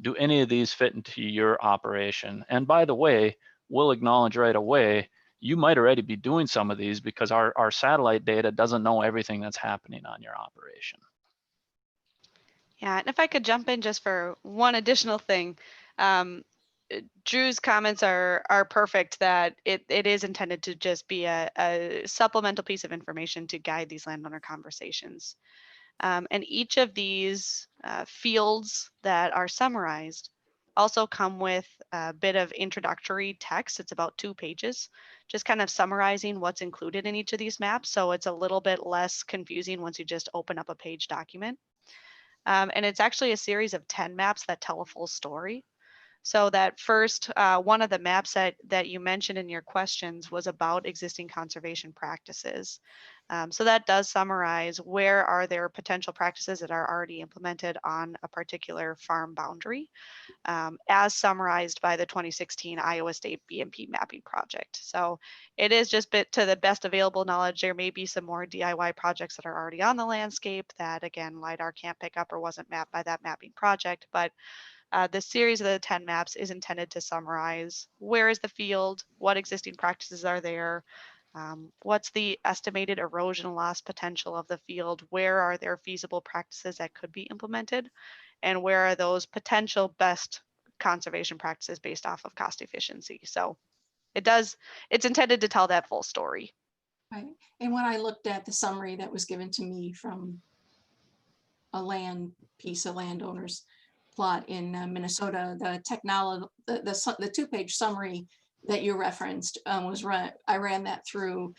Do any of these fit into your operation? And by the way, we'll acknowledge right away, you might already be doing some of these because our satellite data doesn't know everything that's happening on your operation. Yeah, and if I could jump in just for one additional thing, Drew's comments are perfect, that it is intended to just be a supplemental piece of information to guide these landowner conversations. And each of these fields that are summarized also come with a bit of introductory text. It's about 2 pages, just kind of summarizing what's included in each of these maps. So it's a little bit less confusing once you just open up a page document. And it's actually a series of 10 maps that tell a full story. So that first, one of the maps that you mentioned in your questions was about existing conservation practices. So that does summarize where are there potential practices that are already implemented on a particular farm boundary, as summarized by the 2016 Iowa State BMP mapping project. So it is just to the best available knowledge. There may be some more DIY projects that are already on the landscape that, again, LiDAR can't pick up or wasn't mapped by that mapping project, but the series of the 10 maps is intended to summarize where is the field, what existing practices are there, what's the estimated erosion loss potential of the field, where are there feasible practices that could be implemented, and where are those potential best conservation practices based off of cost efficiency. So it's intended to tell that full story. Right. And when I looked at the summary that was given to me from a landowner's plot in Minnesota, the technology, the 2-page summary that you referenced I ran that through,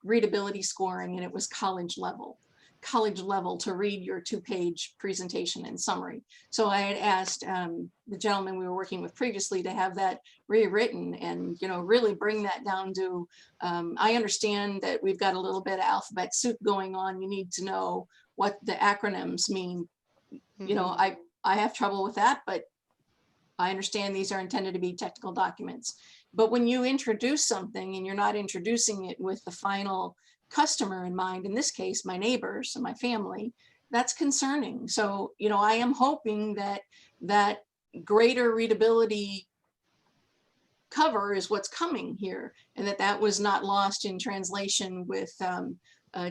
readability scoring, and it was college level to read your 2-page presentation and summary. So I had asked the gentleman we were working with previously to have that rewritten and, really bring that down to, I understand that we've got a little bit of alphabet soup going on. You need to know what the acronyms mean. Mm-hmm. I have trouble with that, but I understand these are intended to be technical documents. But when you introduce something and you're not introducing it with the final customer in mind, in this case, my neighbors and my family, that's concerning. So, I am hoping that that greater readability cover is what's coming here, and that was not lost in translation with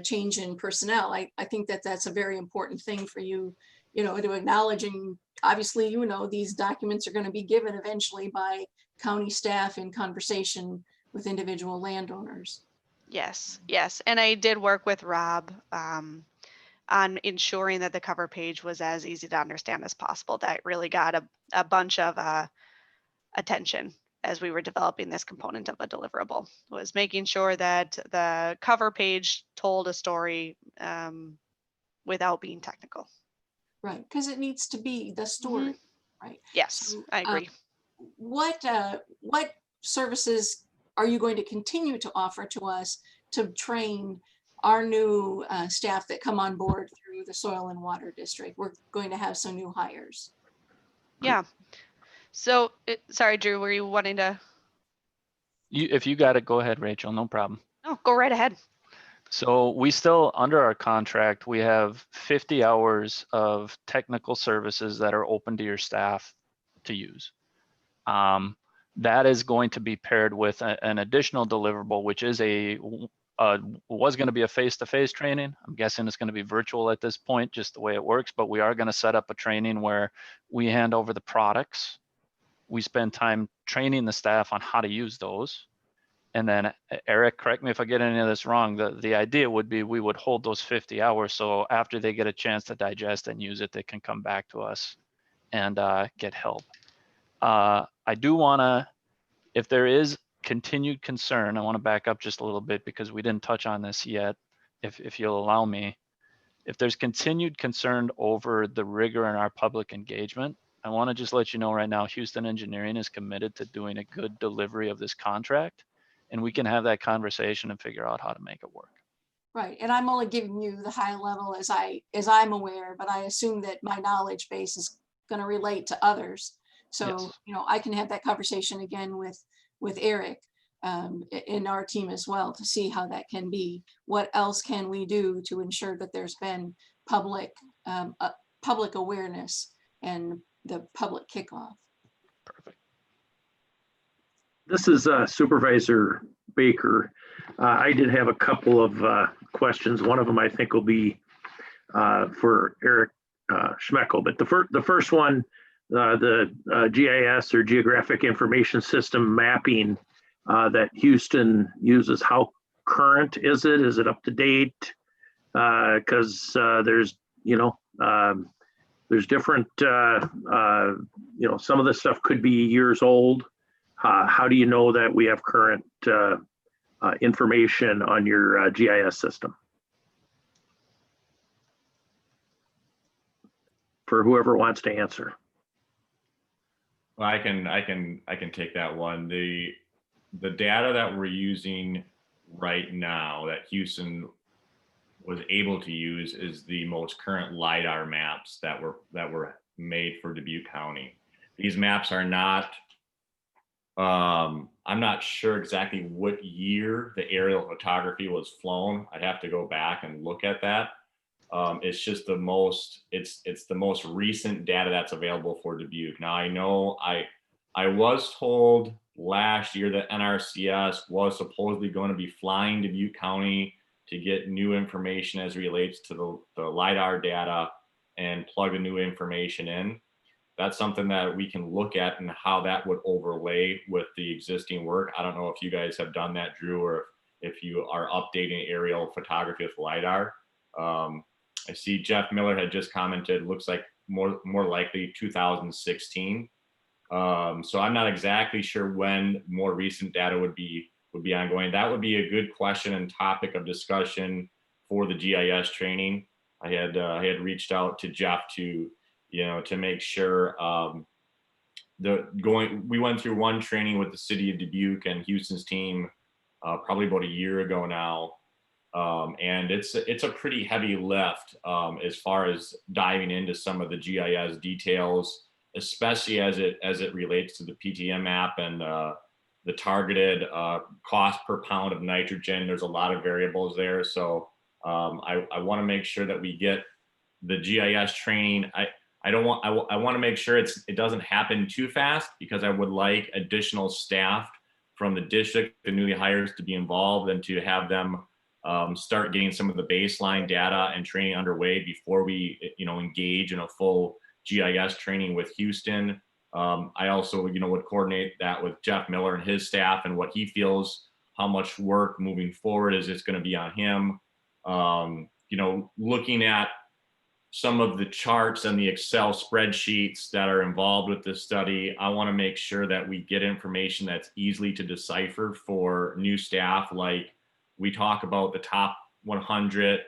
change in personnel. I think that that's a very important thing for you, to acknowledging, obviously, these documents are going to be given eventually by county staff in conversation with individual landowners. Yes. And I did work with Rob on ensuring that the cover page was as easy to understand as possible. That really got a bunch of attention as we were developing this component of a deliverable, was making sure that the cover page told a story without being technical. Right, because it needs to be the story, Mm-hmm. right? Yes, So, I agree. What services are you going to continue to offer to us to train our new staff that come on board through the Soil and Water District? We're going to have some new hires. Yeah. So, sorry, Drew, were you wanting to? If you got it, go ahead, Rachel, no problem. No, go right ahead. So we still, under our contract, we have 50 hours of technical services that are open to your staff to use. That is going to be paired with an additional deliverable, which is was going to be a face-to-face training. I'm guessing it's going to be virtual at this point, just the way it works, but we are going to set up a training where we hand over the products. We spend time training the staff on how to use those. And then Eric, correct me if I get any of this wrong, the idea would be we would hold those 50 hours. So after they get a chance to digest and use it, they can come back to us and get help. I do want to, if there is continued concern, I want to back up just a little bit because we didn't touch on this yet, if you'll allow me. If there's continued concern over the rigor in our public engagement, I want to just let you know right now, Houston Engineering is committed to doing a good delivery of this contract. And we can have that conversation and figure out how to make it work. Right, and I'm only giving you the high level as I'm aware, but I assume that my knowledge base is going to relate to others. So, Yes. I can have that conversation again with Eric in our team as well to see how that can be. What else can we do to ensure that there's been public awareness and the public kickoff? Perfect. This is Supervisor Baker. I did have a couple of questions. One of them I think will be for Eric Schmeckel, but the first one, the GIS or Geographic Information System mapping that Houston uses, how current is it? Is it up to date? Because there's, there's different, some of this stuff could be years old. How do you know that we have current information on your GIS system? For whoever wants to answer. Well, I can take that one. The data that we're using right now that Houston was able to use is the most current LiDAR maps that were made for Dubuque County. These maps are not, I'm not sure exactly what year the aerial photography was flown. I'd have to go back and look at that. It's just the most, it's the most recent data that's available for Dubuque. Now I know I was told last year that NRCS was supposedly going to be flying to Dubuque County to get new information as it relates to the LiDAR data and plug the new information in. That's something that we can look at and how that would overlay with the existing work. I don't know if you guys have done that, Drew, or if you are updating aerial photography with LiDAR. I see Jeff Miller had just commented, looks like more likely 2016. So I'm not exactly sure when more recent data would be ongoing. That would be a good question and topic of discussion for the GIS training. I had reached out to Jeff to make sure we went through one training with the city of Dubuque and Houston's team probably about a year ago now. And it's a pretty heavy lift as far as diving into some of the GIS details, especially as it relates to the PTM map and the targeted cost per pound of nitrogen. There's a lot of variables there. So I want to make sure that we get the GIS training. I want to make sure it doesn't happen too fast, because I would like additional staff from the district, the newly hires, to be involved and to have them start getting some of the baseline data and training underway before we engage in a full GIS training with Houston. I also would coordinate that with Jeff Miller and his staff and what he feels, how much work moving forward is it's going to be on him. Looking at some of the charts and the Excel spreadsheets that are involved with this study, I want to make sure that we get information that's easily to decipher for new staff. Like, we talk about the top 100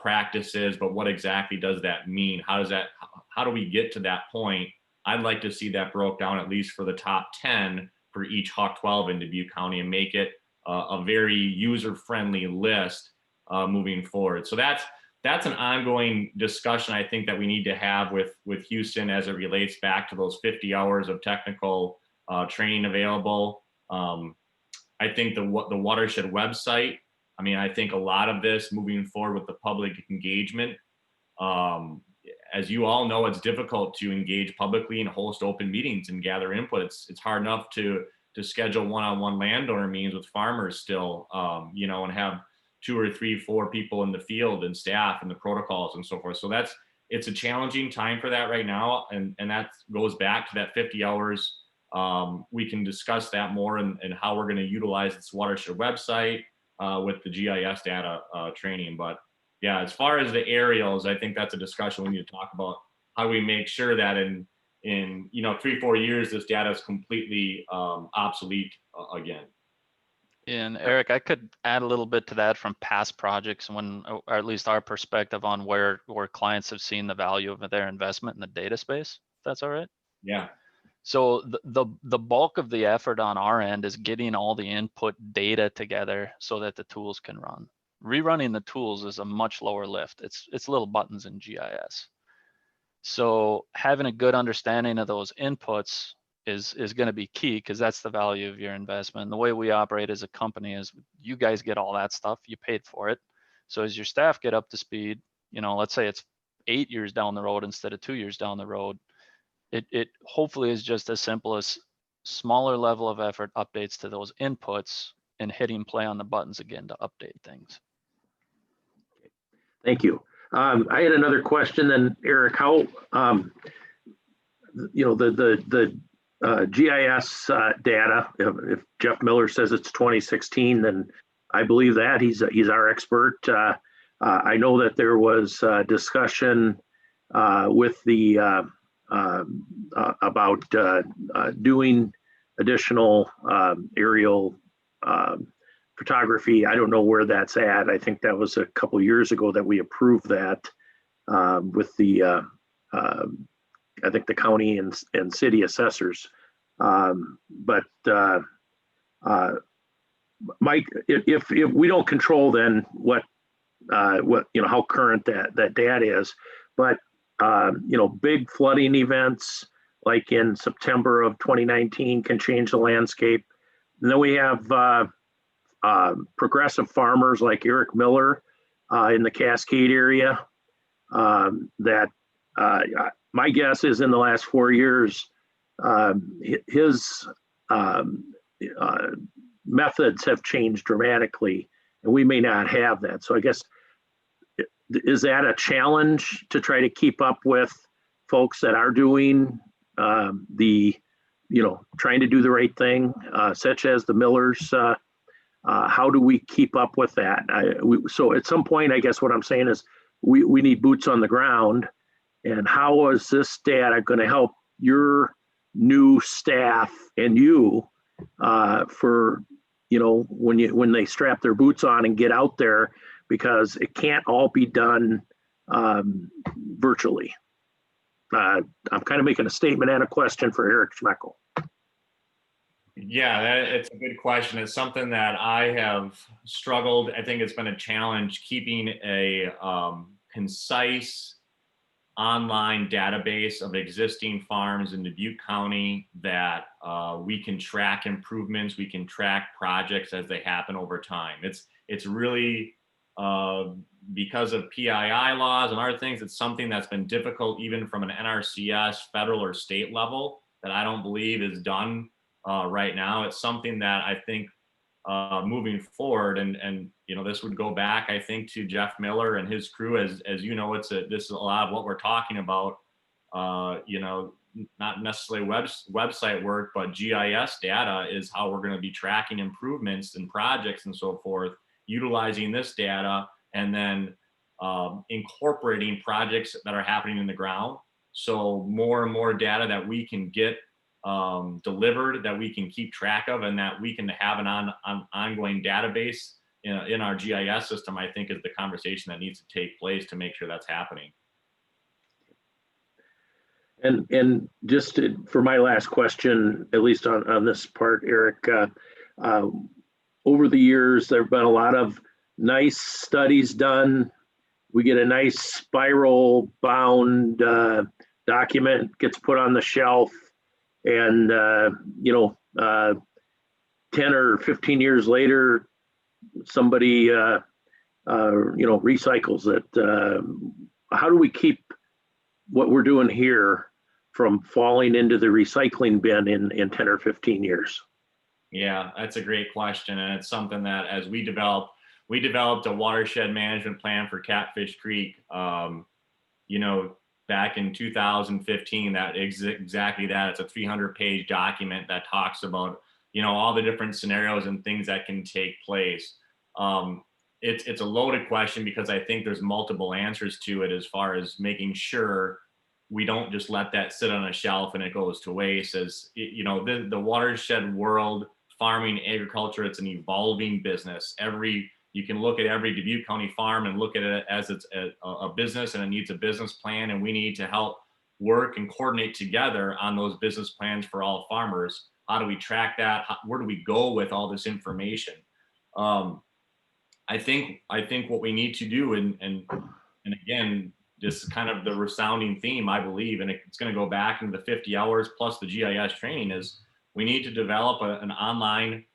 practices, but what exactly does that mean? How do we get to that point? I'd like to see that broke down at least for the top 10 for each Hawk 12 in Dubuque County, and make it a very user-friendly list moving forward. So that's an ongoing discussion I think that we need to have with Houston as it relates back to those 50 hours of technical training available. I think the Watershed website, I think a lot of this moving forward with the public engagement, as you all know, it's difficult to engage publicly and host open meetings and gather input. It's hard enough to schedule one-on-one landowner meetings with farmers still, and have 2 or 3, 4 people in the field and staff and the protocols and so forth. So it's a challenging time for that right now. And that goes back to that 50 hours. We can discuss that more and how we're going to utilize this Watershed website with the GIS data training. But yeah, as far as the aerials, I think that's a discussion we need to talk about. How do we make sure that in 3-4 years, this data is completely obsolete again? And Eric, I could add a little bit to that from past projects, or at least our perspective on where clients have seen the value of their investment in the data space, if that's all right. Yeah. So the bulk of the effort on our end is getting all the input data together so that the tools can run. Rerunning the tools is a much lower lift. It's little buttons in GIS. So having a good understanding of those inputs is going to be key, because that's the value of your investment. And the way we operate as a company is you guys get all that stuff, you paid for it. So as your staff get up to speed, let's say it's 8 years down the road instead of 2 years down the road, it hopefully is just as simple as smaller level of effort updates to those inputs and hitting play on the buttons again to update things. Thank you. I had another question then, Eric. How, the GIS data, if Jeff Miller says it's 2016, then I believe that. He's our expert. I know that there was discussion with the about doing additional aerial photography. I don't know where that's at. I think that was a couple years ago that we approved that with the I think the county and city assessors. But Mike, if we don't control then what how current that data is, but big flooding events like in September of 2019 can change the landscape. And then we have progressive farmers like Eric Miller in the Cascade area that my guess is in the last 4 years, his methods have changed dramatically, and we may not have that. So I guess, is that a challenge to try to keep up with folks that are doing trying to do the right thing, such as the Millers? How do we keep up with that? So at some point, I guess what I'm saying is we need boots on the ground. And how is this data going to help your new staff and you for when they strap their boots on and get out there, because it can't all be done virtually. I'm kind of making a statement and a question for Eric Schmeckel. Yeah, it's a good question. It's something that I have struggled. I think it's been a challenge keeping a concise online database of existing farms in Dubuque County that we can track improvements, we can track projects as they happen over time. It's really because of PII laws and other things, it's something that's been difficult even from an NRCS federal or state level that I don't believe is done right now. It's something that I think moving forward, and this would go back, I think, to Jeff Miller and his crew. As you know, this is a lot of what we're talking about. Not necessarily website work, but GIS data is how we're going to be tracking improvements and projects and so forth, utilizing this data and then incorporating projects that are happening in the ground. So more and more data that we can get delivered, that we can keep track of, and that we can have an ongoing database in our GIS system, I think, is the conversation that needs to take place to make sure that's happening. And just for my last question, at least on this part, Eric, over the years, there have been a lot of nice studies done. We get a nice spiral bound document, gets put on the shelf, and 10 or 15 years later, somebody recycles it. How do we keep what we're doing here from falling into the recycling bin in 10 or 15 years? Yeah, that's a great question. And it's something that as we developed a watershed management plan for Catfish Creek, back in 2015, that exactly that. It's a 300-page document that talks about, all the different scenarios and things that can take place. It's a loaded question because I think there's multiple answers to it as far as making sure we don't just let that sit on a shelf and it goes to waste. As the watershed world, farming, agriculture, it's an evolving business. You can look at every Dubuque County farm and look at it as it's a business, and it needs a business plan, and we need to help work and coordinate together on those business plans for all farmers. How do we track that? Where do we go with all this information? I think what we need to do, and again, this is kind of the resounding theme, I believe, and it's going to go back into the 50 hours plus the GIS training, is we need to develop an online,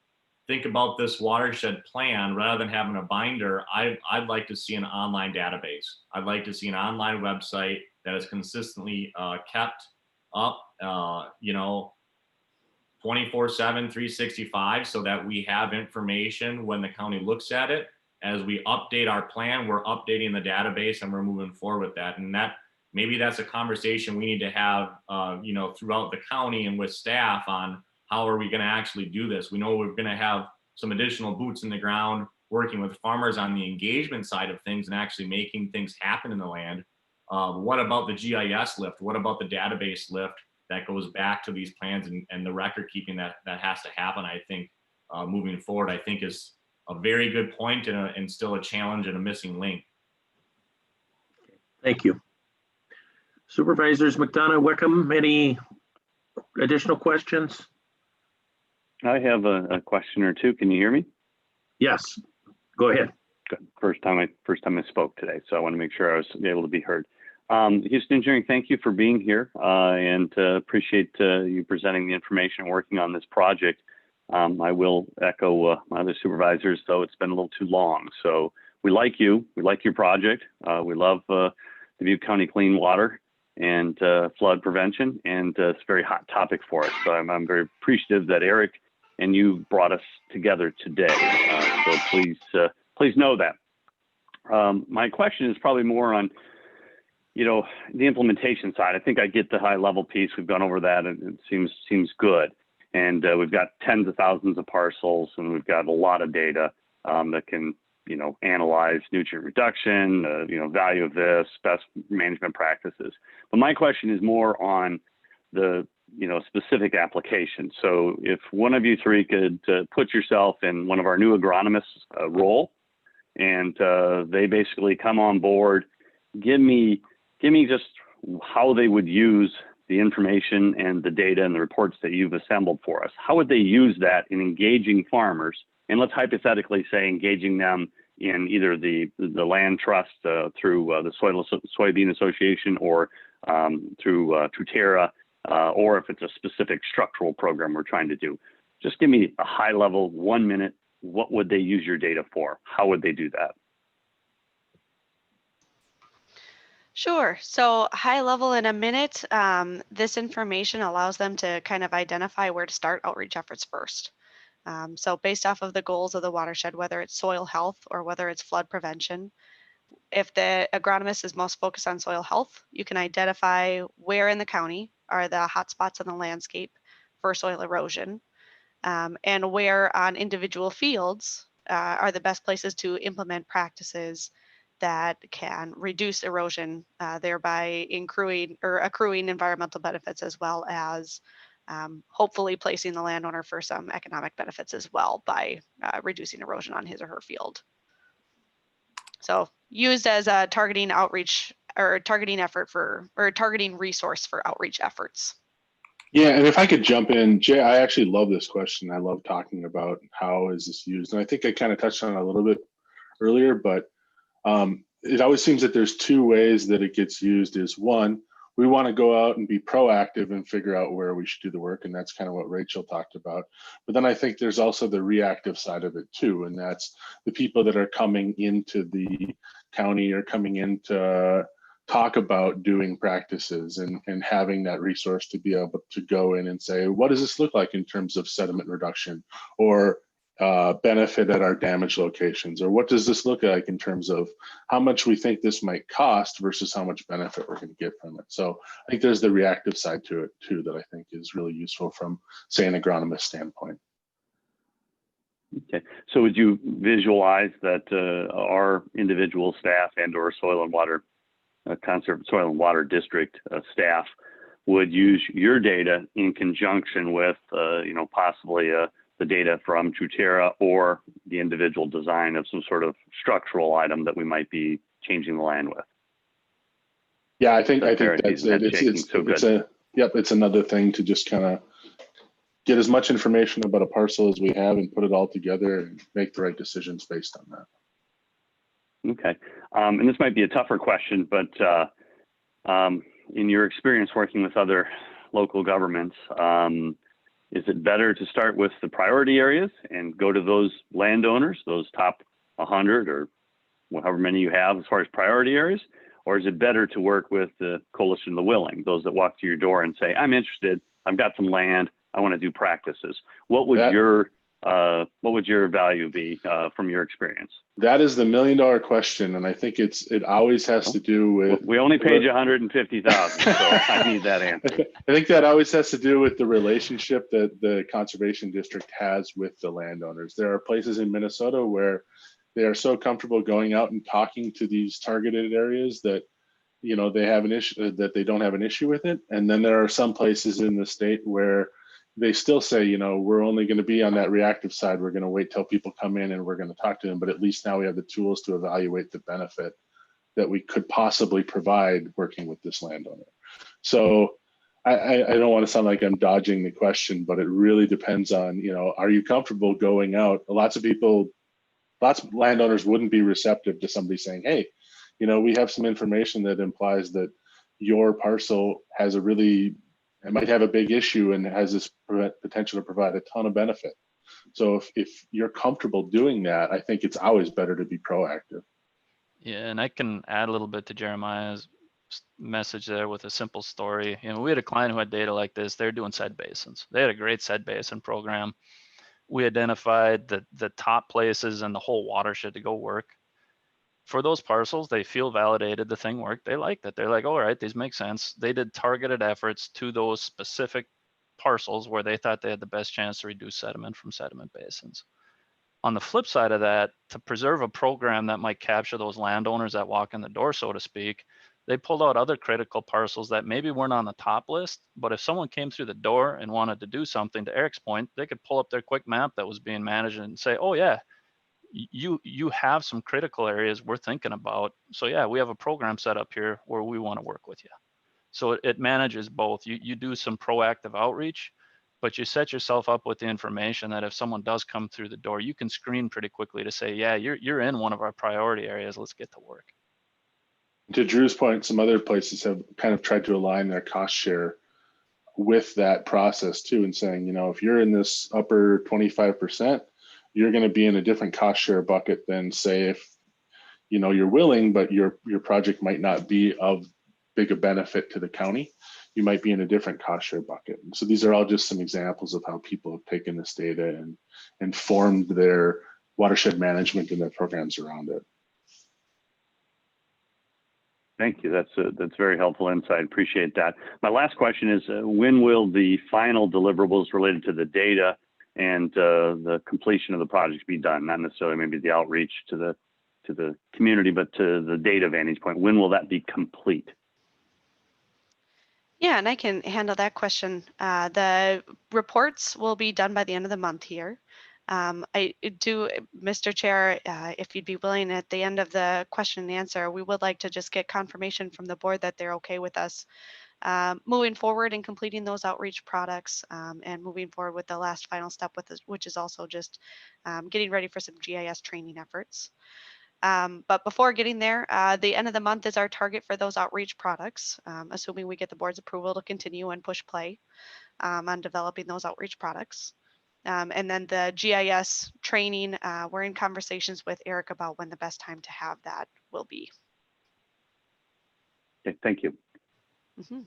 think about this watershed plan rather than having a binder. I'd like to see an online database. I'd like to see an online website that is consistently kept up, 24/7, 365, so that we have information when the county looks at it. As we update our plan, we're updating the database and we're moving forward with that. And maybe that's a conversation we need to have, throughout the county and with staff on how are we going to actually do this. We know we're going to have some additional boots in the ground working with farmers on the engagement side of things and actually making things happen in the land. What about the GIS lift? What about the database lift that goes back to these plans and the record keeping that has to happen? I think moving forward, I think is a very good point and still a challenge and a missing link. Thank you. Supervisors McDonough, Wickham, any additional questions? I have a question or two. Can you hear me? Yes, go ahead. Good. First time I spoke today, so I want to make sure I was able to be heard. Houston Engineering, thank you for being here and appreciate you presenting the information and working on this project. I will echo my other supervisors, though it's been a little too long. So we like you. We like your project. We love the Dubuque County clean water and flood prevention, and it's a very hot topic for us. So I'm very appreciative that Eric and you brought us together today. So please know that. My question is probably more on, the implementation side. I think I get the high level piece. We've gone over that, and it seems good. And we've got tens of thousands of parcels, and we've got a lot of data that can, analyze nutrient reduction, value of this, best management practices. But my question is more on the, specific application. So if one of you three could put yourself in one of our new agronomists' role, and they basically come on board, give me just how they would use the information and the data and the reports that you've assembled for us. How would they use that in engaging farmers? And let's hypothetically say engaging them in either the land trust through the Soybean Association or through Terra, or if it's a specific structural program we're trying to do. Just give me a high level, 1 minute, what would they use your data for? How would they do that? Sure. So high level in a minute, this information allows them to kind of identify where to start outreach efforts first. So based off of the goals of the watershed, whether it's soil health or whether it's flood prevention, if the agronomist is most focused on soil health, you can identify where in the county are the hot spots on the landscape for soil erosion, and where on individual fields are the best places to implement practices that can reduce erosion, thereby accruing environmental benefits, as well as hopefully placing the landowner for some economic benefits as well by reducing erosion on his or her field. So used as a targeting outreach or targeting effort or targeting resource for outreach efforts. Yeah, and if I could jump in, Jay, I actually love this question. I love talking about how is this used. And I think I kind of touched on it a little bit earlier, but it always seems that there's two ways that it gets used. Is one, we want to go out and be proactive and figure out where we should do the work. And that's kind of what Rachel talked about. But then I think there's also the reactive side of it too. And that's the people that are coming into the county or coming in to talk about doing practices and having that resource to be able to go in and say, what does this look like in terms of sediment reduction or benefit at our damage locations? Or what does this look like in terms of how much we think this might cost versus how much benefit we're going to get from it? So I think there's the reactive side to it too that I think is really useful from, say, an agronomist standpoint. Okay, so would you visualize that our individual staff and or soil and water district staff would use your data in conjunction with, possibly the data from Truterra or the individual design of some sort of structural item that we might be changing the land with? Yeah, I think that's it. It's another thing to just kind of get as much information about a parcel as we have and put it all together and make the right decisions based on that. Okay, and this might be a tougher question, but in your experience working with other local governments, is it better to start with the priority areas and go to those landowners, those top 100 or however many you have as far as priority areas? Or is it better to work with the Coalition of the Willing, those that walk to your door and say, I'm interested, I've got some land, I want to do practices? What would your value be from your experience? That is the $1 million question, and I think it always has to do with. We only paid you $150,000, so I need that answer. I think that always has to do with the relationship that the conservation district has with the landowners. There are places in Minnesota where they are so comfortable going out and talking to these targeted areas that, they have an issue, that they don't have an issue with it. And then there are some places in the state where they still say, we're only going to be on that reactive side. We're going to wait till people come in and we're going to talk to them. But at least now we have the tools to evaluate the benefit that we could possibly provide working with this landowner. So I don't want to sound like I'm dodging the question, but it really depends on, are you comfortable going out? Lots of landowners wouldn't be receptive to somebody saying, hey, we have some information that implies that your parcel has it might have a big issue and has this potential to provide a ton of benefit. So if you're comfortable doing that, I think it's always better to be proactive. Yeah, and I can add a little bit to Jeremiah's message there with a simple story. We had a client who had data like this. They're doing sed basins. They had a great sed basin program. We identified the top places in the whole watershed to go work. For those parcels, they feel validated, the thing worked, they liked it. They're like, all right, these make sense. They did targeted efforts to those specific parcels where they thought they had the best chance to reduce sediment from sediment basins. On the flip side of that, to preserve a program that might capture those landowners that walk in the door, so to speak, they pulled out other critical parcels that maybe weren't on the top list, but if someone came through the door and wanted to do something, to Eric's point, they could pull up their quick map that was being managed and say, oh yeah, you have some critical areas we're thinking about. So yeah, we have a program set up here where we want to work with you. So it manages both. You do some proactive outreach, but you set yourself up with the information that if someone does come through the door, you can screen pretty quickly to say, yeah, you're in one of our priority areas. Let's get to work. To Drew's point, some other places have kind of tried to align their cost share with that process too, and saying, if you're in this upper 25%, you're going to be in a different cost share bucket than, say, if you're willing, but your project might not be of big a benefit to the county. You might be in a different cost share bucket. So these are all just some examples of how people have taken this data and formed their watershed management and their programs around it. Thank you. That's very helpful insight. Appreciate that. My last question is, when will the final deliverables related to the data and the completion of the project be done? Not necessarily maybe the outreach to the community, but to the data vantage point. When will that be complete? Yeah, and I can handle that question. The reports will be done by the end of the month here. I do, Mr. Chair, if you'd be willing at the end of the question and answer, we would like to just get confirmation from the board that they're okay with us moving forward and completing those outreach products and moving forward with the last final step with this, which is also just getting ready for some GIS training efforts. But before getting there, the end of the month is our target for those outreach products, assuming we get the board's approval to continue and push play on developing those outreach products. And then the GIS training, we're in conversations with Eric about when the best time to have that will be. Okay, thank you. Mm-hmm.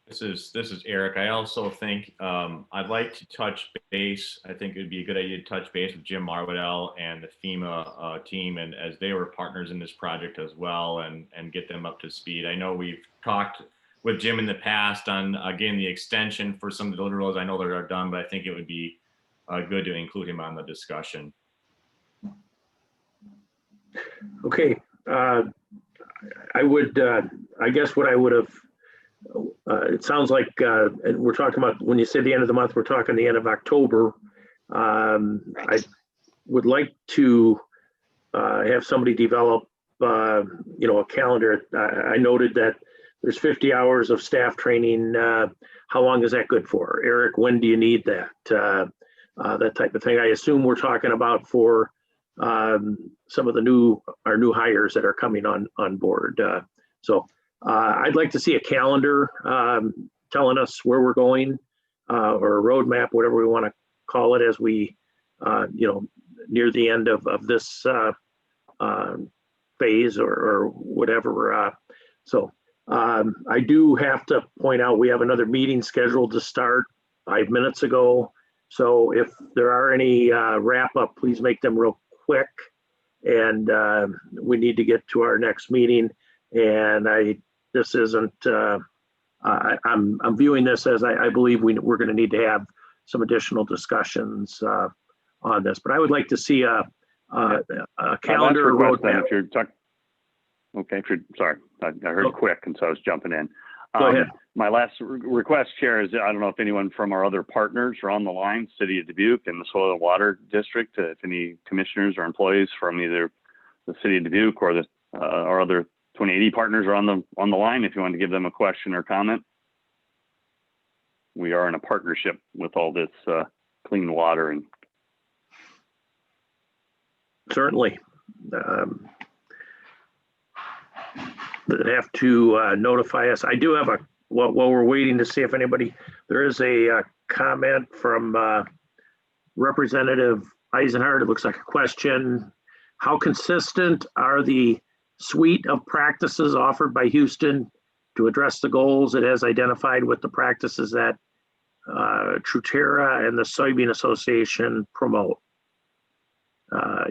This is Eric. I also think I'd like to touch base. I think it would be a good idea to touch base with Jim Marwadell and the FEMA team, and as they were partners in this project as well, and get them up to speed. I know we've talked with Jim in the past on again the extension for some of the deliverables. I know that are done, but I think it would be good to include him on the discussion. Okay, I would. I guess what I would have. It sounds like we're talking about, when you say the end of the month, we're talking the end of October. I would like to have somebody develop, a calendar. I noted that there's 50 hours of staff training. How long is that good for? Eric, when do you need that? That type of thing. I assume we're talking about for some of our new hires that are coming on board. I'd like to see a calendar telling us where we're going, or a roadmap, whatever we want to call it, as we, near the end of this phase or whatever. I do have to point out we have another meeting scheduled to start 5 minutes ago. So if there are any wrap up, please make them real quick. And we need to get to our next meeting. And this isn't, I'm viewing this as I believe we're going to need to have some additional discussions on this. But I would like to see a calendar roadmap. Okay, sorry, I heard Oh. quick, and so I was jumping in. Go ahead. My last request, Chair, is I don't know if anyone from our other partners are on the line, City of Dubuque and the Soil and Water District, if any commissioners or employees from either the City of Dubuque or our other 2080 partners are on the line, if you want to give them a question or comment. We are in a partnership with all this clean water and Certainly. That have to notify us. I do have while we're waiting to see if anybody, there is a comment from Representative Eisenhardt. It looks like a question. How consistent are the suite of practices offered by Houston to address the goals it has identified with the practices that Truterra and the Soybean Association promote?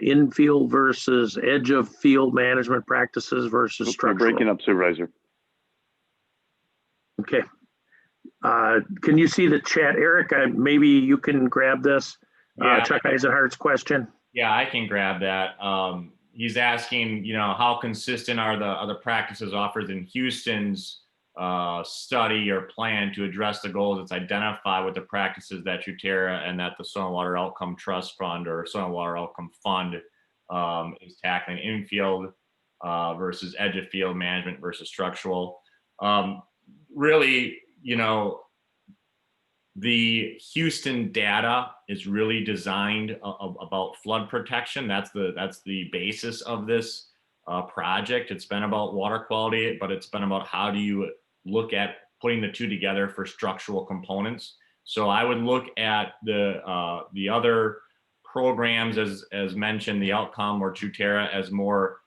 Infield versus edge of field management practices versus You're structural. breaking up, Supervisor. Okay. Can you see the chat, Eric? Maybe you can grab this. Yeah. Chuck Eisenhardt's question. Yeah, I can grab that. He's asking, how consistent are the practices offered in Houston's study or plan to address the goals that's identified with the practices that Truterra and that the Soil and Water Outcome Trust Fund or Soil and Water Outcome Fund is tackling, infield versus edge of field management versus structural. Really, the Houston data is really designed about flood protection. That's the basis of this project. It's been about water quality, but it's been about how do you look at putting the two together for structural components. So I would look at the other programs as mentioned, the Outcome or Truterra as more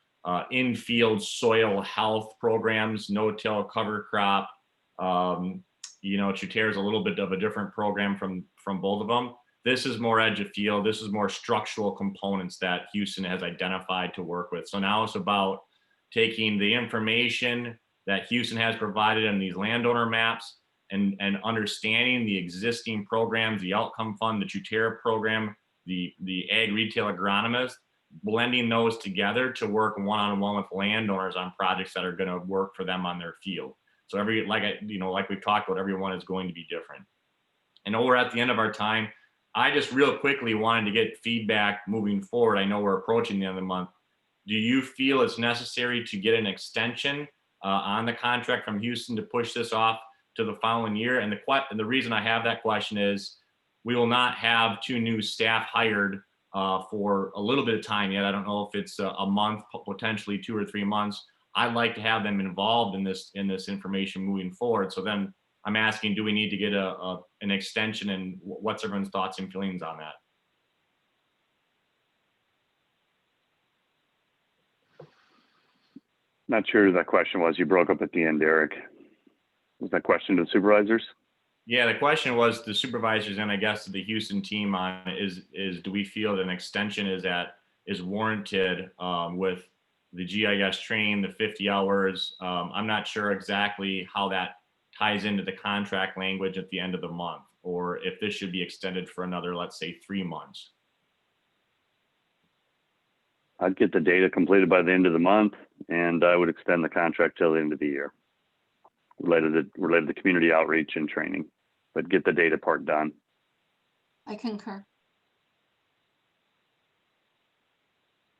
in-field soil health programs, no-till cover crop. Truterra is a little bit of a different program from both of them. This is more edge of field. This is more structural components that Houston has identified to work with. So now it's about taking the information that Houston has provided in these landowner maps and understanding the existing programs, the Outcome Fund, the Truterra program, the ag retail agronomist, blending those together to work one-on-one with landowners on projects that are going to work for them on their field. So like we've talked about, everyone is going to be different. I know we're at the end of our time. I just real quickly wanted to get feedback moving forward. I know we're approaching the end of the month. Do you feel it's necessary to get an extension on the contract from Houston to push this off to the following year? And the reason I have that question is we will not have 2 new staff hired for a little bit of time yet. I don't know if it's a month, potentially 2 or 3 months. I'd like to have them involved in this information moving forward. So then I'm asking, do we need to get an extension, and what's everyone's thoughts and feelings on that? Not sure who that question was. You broke up at the end, Eric. Was that question to the supervisors? Yeah, the question was the supervisors and I guess to the Houston team on is do we feel that an extension is warranted with the GIS training, the 50 hours. I'm not sure exactly how that ties into the contract language at the end of the month, or if this should be extended for another, let's say 3 months. I'd get the data completed by the end of the month, and I would extend the contract till the end of the year, related to community outreach and training, but get the data part done. I concur.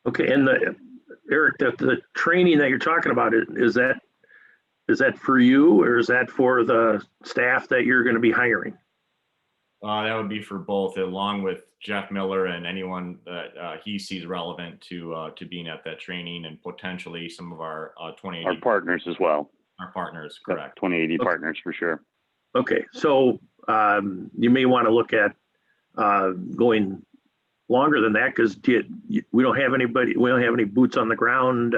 Okay, and Eric, the training that you're talking about, is that for you, or is that for the staff that you're going to be hiring? That would be for both, along with Jeff Miller and anyone that he sees relevant to being at that training, and potentially some of our 2080. Our partners as well. Our partners, correct. 2080 partners for sure. Okay, so you may want to look at going longer than that, because we don't have any boots on the ground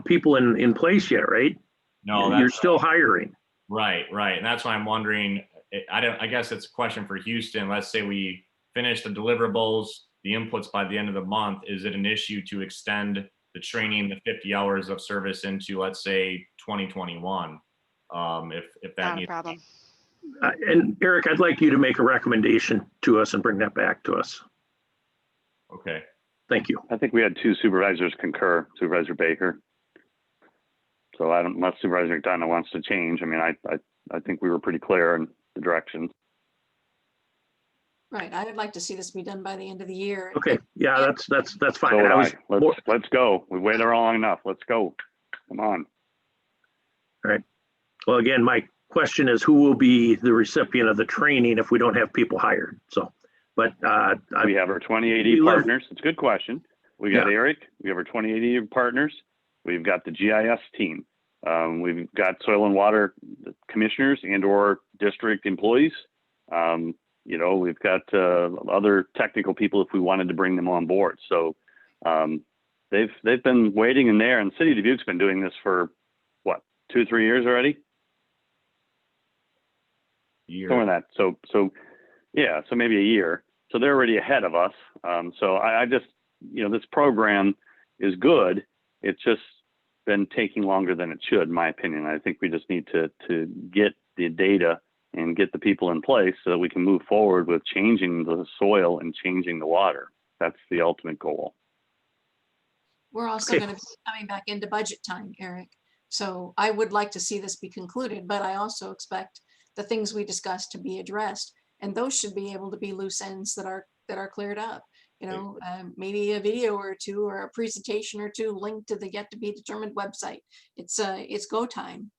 people in place yet, right? No, you're still hiring. Right, and that's why I'm wondering. I guess it's a question for Houston. Let's say we finish the deliverables, the inputs by the end of the month. Is it an issue to extend the training, the 50 hours of service into, let's say, 2021? If that Not a needs problem. And Eric, I'd like you to make a recommendation to us and bring that back to us. Okay. Thank you. I think we had 2 supervisors concur, Supervisor Baker. So I don't, unless Supervisor McDonough wants to change. I mean, I think we were pretty clear in the directions. Right, I would like to see this be done by the end of the year. Okay, yeah, that's fine. So would I was more- Let's go. We waited long enough. Let's go. Come on. well, again, my question is who will be the recipient of the training if we don't have people hired? So, but We have our 2080 partners. It's a good question. We got Eric. We have our 2080 partners. We've got the GIS team. We've got soil and water commissioners and or district employees. You know, we've got other technical people if we wanted to bring them on board. So they've been waiting in there, and City of Dubuque's been doing this for what, 2-3 years already? Somewhere in that. So yeah, so maybe a year. So they're already ahead of us. So I just, you know, this program is good. It's just been taking longer than it should, in my opinion. I think we just need to get the data and get the people in place so that we can move forward with changing the soil and changing the water. That's the ultimate goal. We're also going to be coming back into budget time, Eric. So I would like to see this be concluded, but I also expect the things we discussed to be addressed. And those should be able to be loose ends that are cleared up. You know, maybe a video or two or a presentation or two linked to the yet to be determined website. It's go time.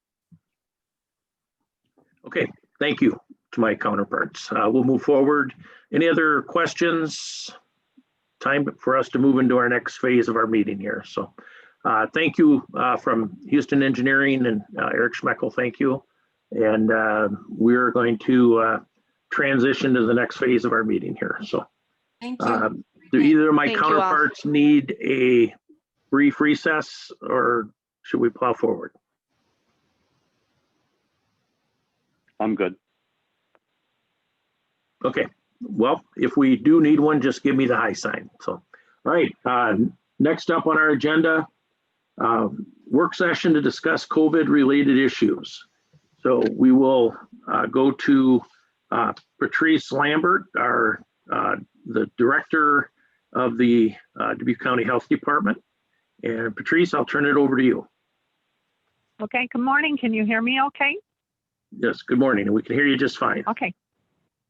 Okay, thank you to my counterparts. We'll move forward. Any other questions? Time for us to move into our next phase of our meeting here. So thank you from Houston Engineering and Eric Schmeckel, thank you. And we're going to transition to the next phase of our meeting here. So thank you. do either of my Thank you all. counterparts need a brief recess or should we plow forward? I'm good. Okay, well, if we do need one, just give me the high sign. So, all right, next up on our agenda, work session to discuss COVID-related issues. So we will go to Patrice Lambert, the director of the Dubuque County Health Department. And Patrice, I'll turn it over to you. Okay, good morning. Can you hear me okay? Yes, good morning. And we can hear you just fine. Okay,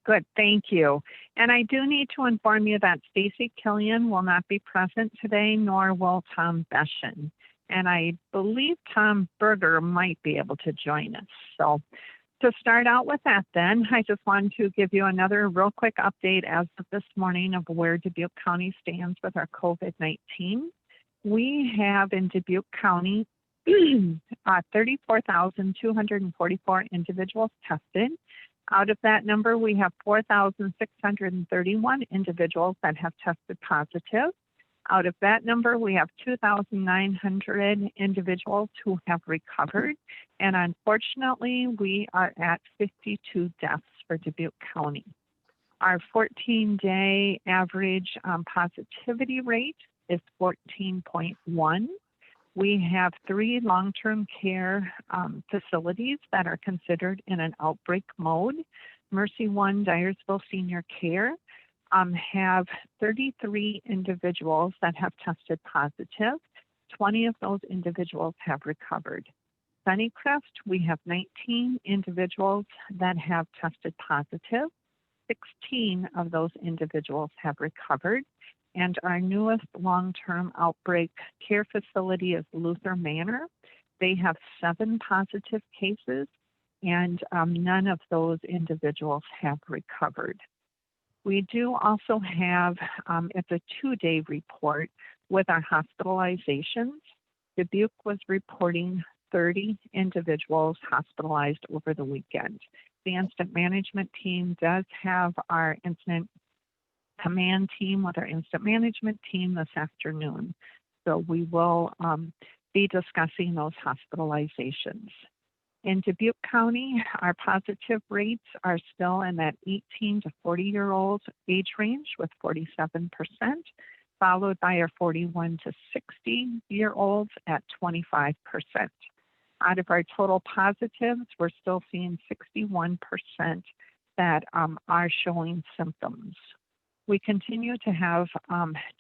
good. Thank you. And I do need to inform you that Stacy Killian will not be present today, nor will Tom Beschen. And I believe Tom Berger might be able to join us. So to start out with that then, I just wanted to give you another real quick update as of this morning of where Dubuque County stands with our COVID-19. We have in Dubuque County 34,244 individuals tested. Out of that number, we have 4,631 individuals that have tested positive. Out of that number, we have 2,900 individuals who have recovered. And unfortunately, we are at 52 deaths for Dubuque County. Our 14-day average positivity rate is 14.1. We have 3 long-term care facilities that are considered in an outbreak mode. Mercy One Dyersville Senior Care have 33 individuals that have tested positive. 20 of those individuals have recovered. Crest, we have 19 individuals that have tested positive. 16 of those individuals have recovered. And our newest long-term outbreak care facility is Luther Manor. They have 7 positive cases, and none of those individuals have recovered. We do also have, it's a 2-day report with our hospitalizations. Dubuque was reporting 30 individuals hospitalized over the weekend. The incident management team does have our incident command team with our incident management team this afternoon. So we will be discussing those hospitalizations. In Dubuque County, our positive rates are still in that 18 to 40-year-old age range with 47%, followed by our 41 to 60-year-olds at 25%. Out of our total positives, we're still seeing 61% that are showing symptoms. We continue to have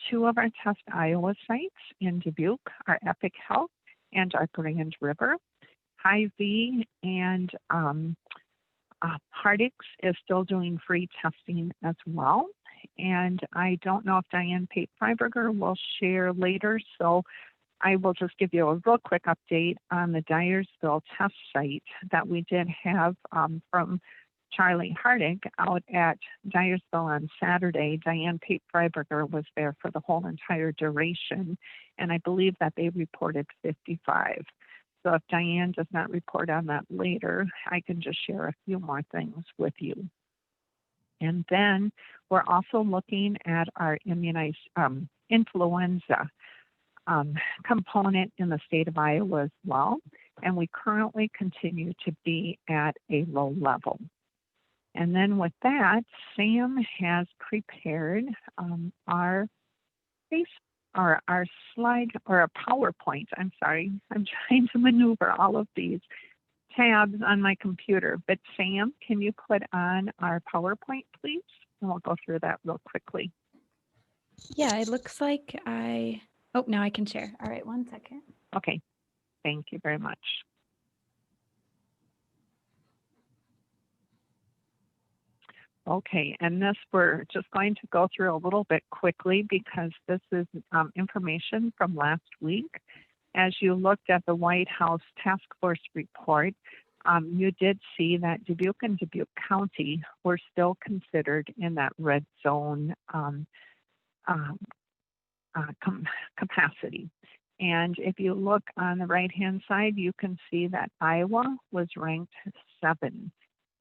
2 of our test Iowa sites in Dubuque, our Epic Health and our Grand River. Hy-Vee and Hardix is still doing free testing as well. And I don't know if Diane Pate-Freiberger will share later, so I will just give you a real quick update on the Dyersville test site that we did have from Charlie Hardig out at Dyersville on Saturday. Diane Pate-Freiberger was there for the whole entire duration, and I believe that they reported 55. So if Diane does not report on that later, I can just share a few more things with you. And then we're also looking at our influenza component in the state of Iowa as well. And we currently continue to be at a low level. And then with that, Sam has prepared our slide or a PowerPoint. I'm sorry, I'm trying to maneuver all of these tabs on my computer. But Sam, can you put on our PowerPoint, please? And we'll go through that real quickly. Yeah, it looks like oh, now I can share. All right, 1 second. Okay, thank you very much. Okay, and this we're just going to go through a little bit quickly because this is information from last week. As you looked at the White House Task Force report, you did see that Dubuque and Dubuque County were still considered in that red zone capacity. And if you look on the right-hand side, you can see that Iowa was ranked 7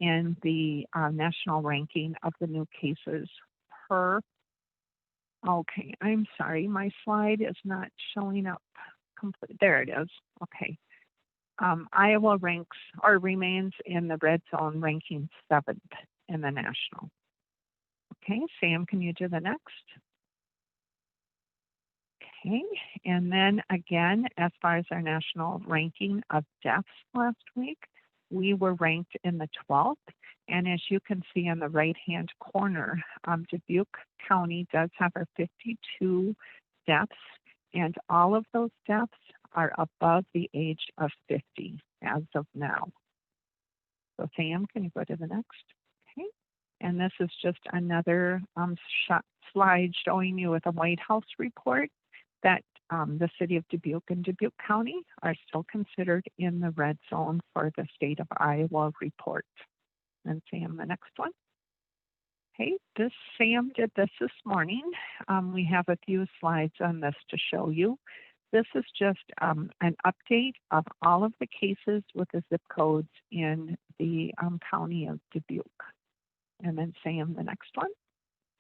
in the national ranking of the new cases per. Okay, I'm sorry, my slide is not showing up complete. There it is. Okay. Iowa ranks or remains in the red zone, ranking 7th in the national. Okay, Sam, can you do the next? Okay, and then again, as far as our national ranking of deaths last week, we were ranked in the 12th. And as you can see in the right-hand corner, Dubuque County does have our 52 deaths, and all of those deaths are above the age of 50 as of now. So Sam, can you go to the next? Okay, and this is just another slide showing you with a White House report that the city of Dubuque and Dubuque County are still considered in the red zone for the state of Iowa report. And Sam, the next one. Okay, Sam did this morning. We have a few slides on this to show you. This is just an update of all of the cases with the zip codes in the county of Dubuque. And then Sam, the next one.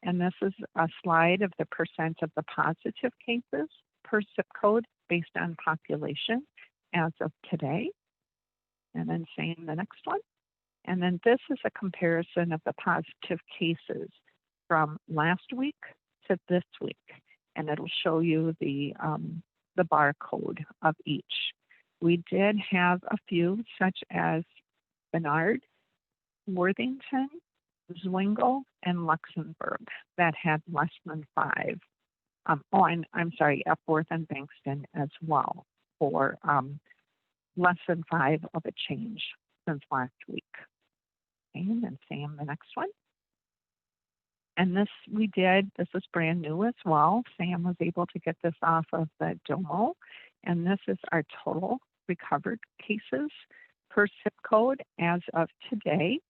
And this is a slide of the percent of the positive cases per zip code based on population as of today. And then Sam, the next one. And then this is a comparison of the positive cases from last week to this week. And it'll show you the barcode of each. We did have a few such as Bernard, Worthington, Zwingle, and Luxembourg that had less than 5. And I'm sorry, Epworth and Bankston as well for less than 5 of a change since last week. And then Sam, the next one. And this this is brand new as well. Sam was able to get this off of the Domo. And this is our total recovered cases per zip code as of today.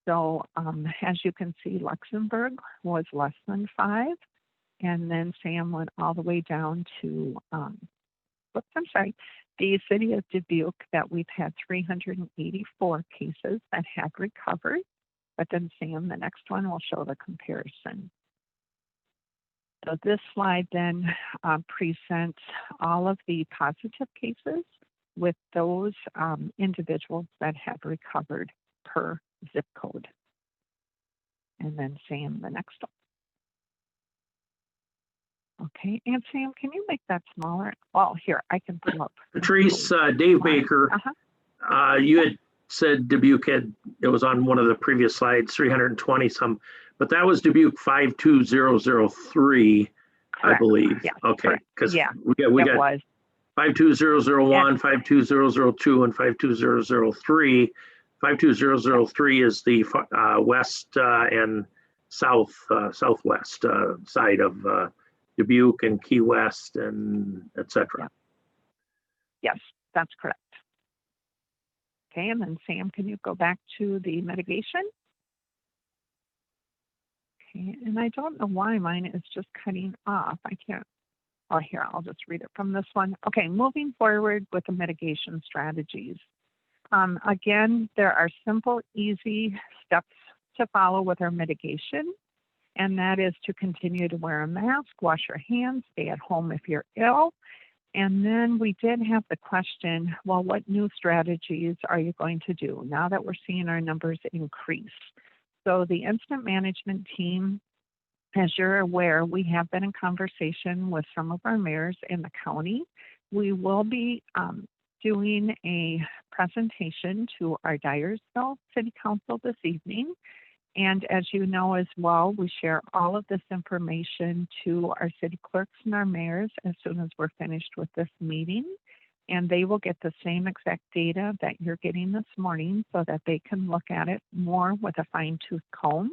So as you can see, Luxembourg was less than 5. And then Sam went all the way down to, the city of Dubuque that we've had 384 cases that have recovered. But then Sam, the next one will show the comparison. So this slide then presents all of the positive cases with those individuals that have recovered per zip code. And then Sam, the next one. Okay, and Sam, can you make that smaller? Well, here, I can pull up. Patrice, Dave Baker, you had said Dubuque it was on one of the previous slides, 320 some, but that was Dubuque 52003, I believe. Yeah, okay, because yeah, we got was. 52001, 52002, and 52003. 52003 is the west and southwest side of Dubuque and Key West and etc. Yes, that's correct. Okay, and then Sam, can you go back to the mitigation? Okay, and I don't know why mine is just cutting off. I can't, oh, here, I'll just read it from this one. Okay, moving forward with the mitigation strategies. Again, there are simple, easy steps to follow with our mitigation, and that is to continue to wear a mask, wash your hands, stay at home if you're ill. And then we did have the question, well, what new strategies are you going to do now that we're seeing our numbers increase? So the incident management team, as you're aware, we have been in conversation with some of our mayors in the county. We will be doing a presentation to our Dyersville City Council this evening. And as you know as well, we share all of this information to our city clerks and our mayors as soon as we're finished with this meeting. And they will get the same exact data that you're getting this morning so that they can look at it more with a fine-tooth comb.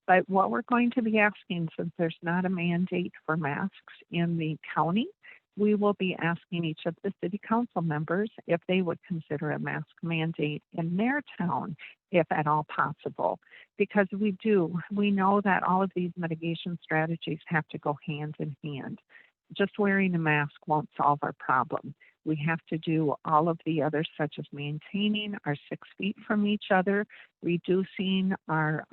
But what we're going to be asking, since there's not a mandate for masks in the county, we will be asking each of the city council members if they would consider a mask mandate in their town, if at all possible. Because we know that all of these mitigation strategies have to go hand in hand. Just wearing a mask won't solve our problem. We have to do all of the others, such as maintaining our 6 feet from each other, reducing our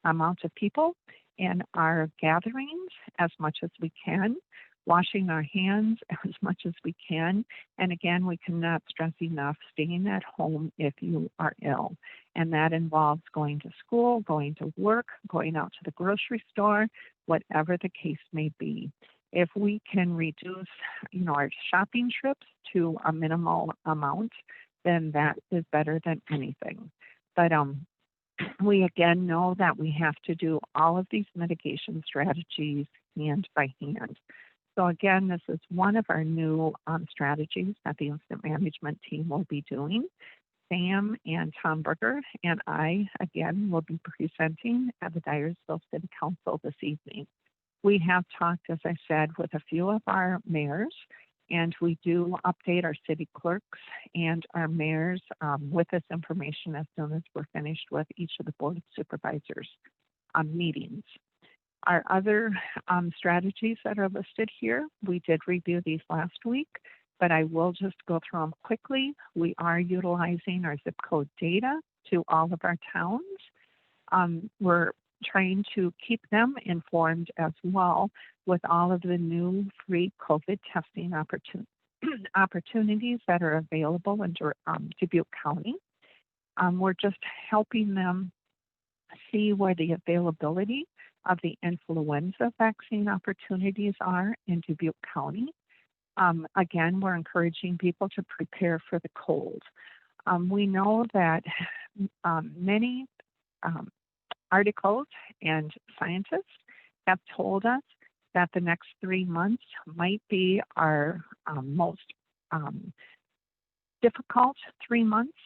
amount of people in our gatherings as much as we can, washing our hands as much as we can. And again, we cannot stress enough staying at home if you are ill. And that involves going to school, going to work, going out to the grocery store, whatever the case may be. If we can reduce, our shopping trips to a minimal amount, then that is better than anything. But we again know that we have to do all of these mitigation strategies hand by hand. So again, this is one of our new strategies that the incident management team will be doing. Sam and Tom Berger and I, again, will be presenting at the Dyersville City Council this evening. We have talked, as I said, with a few of our mayors, and we do update our city clerks and our mayors with this information as soon as we're finished with each of the Board of Supervisors meetings. Our other strategies that are listed here, we did review these last week, but I will just go through them quickly. We are utilizing our zip code data to all of our towns. We're trying to keep them informed as well with all of the new free COVID testing opportunities that are available in Dubuque County. We're just helping them see where the availability of the influenza vaccine opportunities are in Dubuque County. Again, we're encouraging people to prepare for the cold. We know that many articles and scientists have told us that the next 3 months might be our most difficult 3 months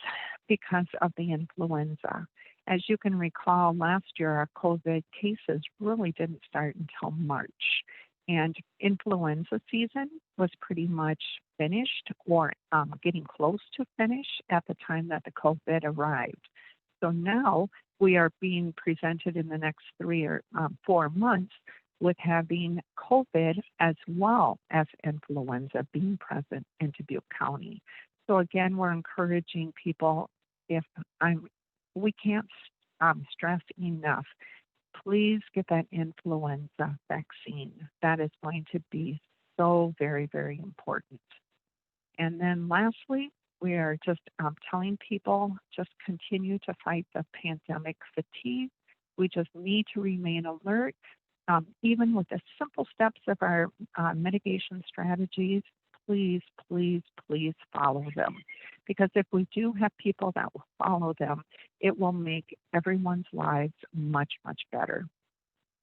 because of the influenza. As you can recall, last year our COVID cases really didn't start until March, and influenza season was pretty much finished or getting close to finish at the time that the COVID arrived. So now we are being presented in the next 3 or 4 months with having COVID as well as influenza being present in Dubuque County. So again, we're encouraging people, we can't stress enough, please get that influenza vaccine. That is going to be so very, very important. And then lastly, we are just telling people, just continue to fight the pandemic fatigue. We just need to remain alert. Even with the simple steps of our mitigation strategies, please, please, please follow them. Because if we do have people that will follow them, it will make everyone's lives much, much better.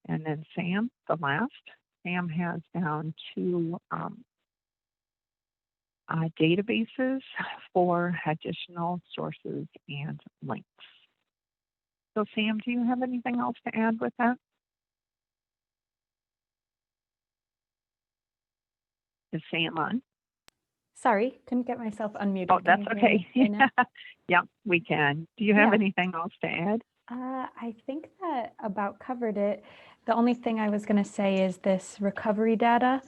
And then Sam, the last, Sam has down to databases for additional sources and links. So Sam, do you have anything else to add with that? Is Sam on? Sorry, couldn't get myself unmuted. Oh, Can that's you hear okay. me right now? Yeah, we can. Do you have Yeah. anything else to add? I think that about covered it. The only thing I was going to say is this recovery data.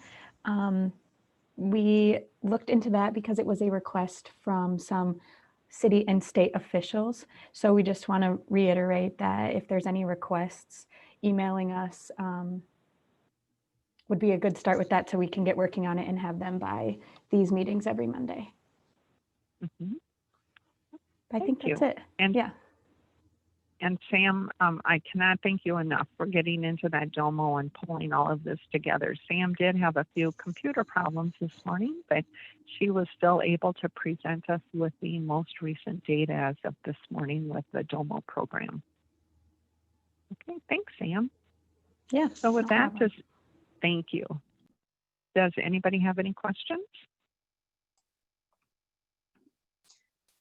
We looked into that because it was a request from some city and state officials. So we just want to reiterate that if there's any requests, emailing us would be a good start with that so we can get working on it and have them by these meetings every Monday. Mm-hmm. I think that's it. And yeah. And Sam, I cannot thank you enough for getting into that Domo and pulling all of this together. Sam did have a few computer problems this morning, but she was still able to present us with the most recent data as of this morning with the Domo program. Okay, thanks, Sam. Yeah. So with no that, problem. thank you. Does anybody have any questions?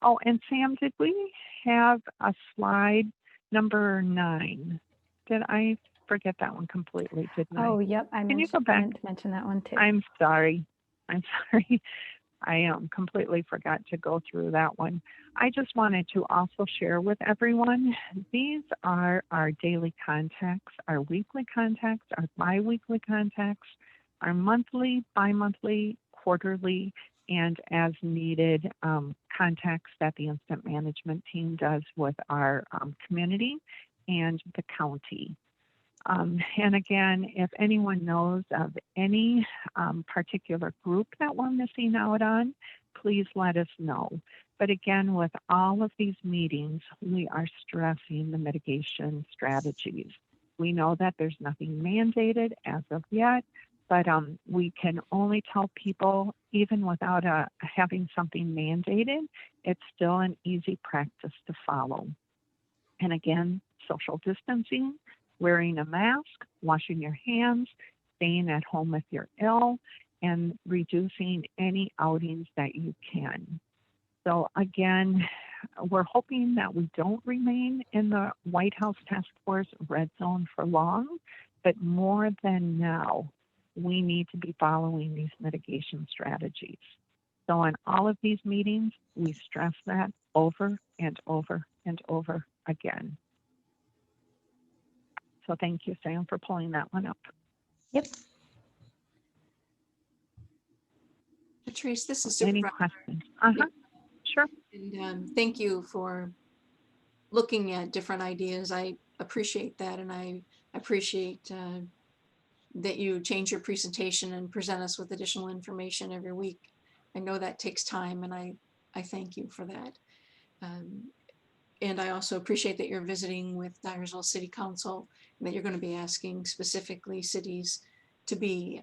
Oh, and Sam, did we have a slide number 9? Did I forget that one completely? Didn't I? Oh, yep. I Can you go back? meant to mention that one too. I'm sorry. I completely forgot to go through that one. I just wanted to also share with everyone, these are our daily contacts, our weekly contacts, our bi-weekly contacts, our monthly, bi-monthly, quarterly, and as needed contacts that the incident management team does with our community and the county. And again, if anyone knows of any particular group that we're missing out on, please let us know. But again, with all of these meetings, we are stressing the mitigation strategies. We know that there's nothing mandated as of yet, but we can only tell people, even without having something mandated, it's still an easy practice to follow. And again, social distancing, wearing a mask, washing your hands, staying at home if you're ill, and reducing any outings that you can. So again, we're hoping that we don't remain in the White House Task Force red zone for long, but more than now, we need to be following these mitigation strategies. So in all of these meetings, we stress that over and over and over again. So thank you, Sam, for pulling that one up. Yep. Patrice, this is Any Supervisor. questions? Yeah. Sure. And thank you for looking at different ideas. I appreciate that, and I appreciate that you change your presentation and present us with additional information every week. I know that takes time, and I thank you for that. And I also appreciate that you're visiting with Dyersville City Council, and that you're going to be asking specifically cities to be,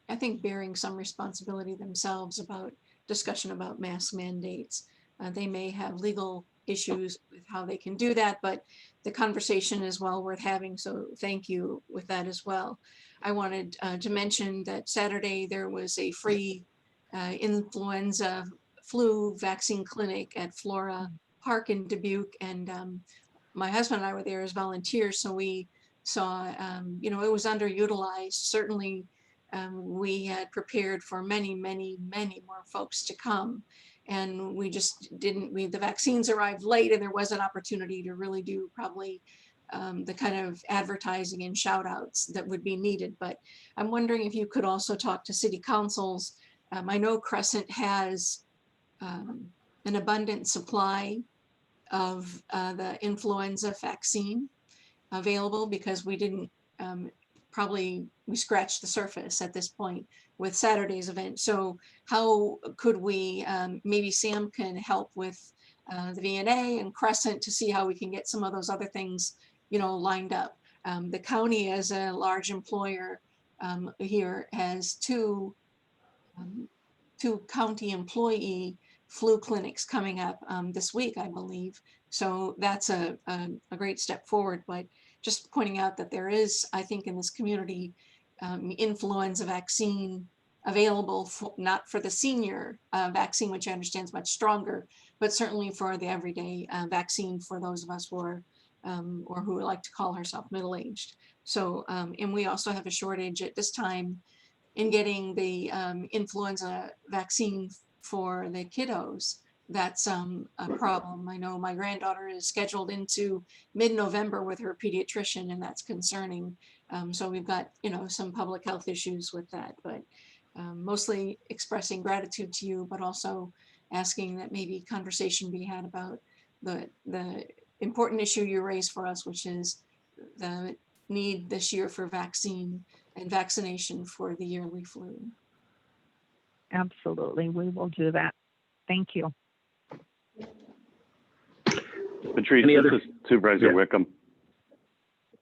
I think, bearing some responsibility themselves about discussion about mask mandates. They may have legal issues with how they can do that, but the conversation is well worth having. So thank you with that as well. I wanted to mention that Saturday there was a free influenza flu vaccine clinic at Flora Park in Dubuque, and my husband and I were there as volunteers, so we saw, you know, it was underutilized. Certainly, we had prepared for many more folks to come, and we just didn't. The vaccines arrived late, and there was an opportunity to really do probably the kind of advertising and shout outs that would be needed. But I'm wondering if you could also talk to city councils. I know Crescent has an abundant supply of the influenza vaccine available, because we didn't we scratched the surface at this point with Saturday's event. So how could we, maybe Sam can help with the VNA and Crescent to see how we can get some of those other things, you know, lined up. The county, as a large employer here, has two county employee flu clinics coming up this week, I believe. So that's a great step forward, but just pointing out that there is, I think, in this community, influenza vaccine available for, not for the senior vaccine, which I understand is much stronger, but certainly for the everyday vaccine for those of us who are, or who like to call ourselves middle-aged. So, and we also have a shortage at this time in getting the influenza vaccine for the kiddos. That's a problem. I know my granddaughter is scheduled into mid-November with her pediatrician, and that's concerning. So we've got, you know, some public health issues with that, but mostly expressing gratitude to you, but also asking that maybe conversation be had about the important issue you raised for us, which is the need this year for vaccine and vaccination for the yearly flu. Absolutely, we will do that. Thank you. Patrice, this is Supervisor Wickham.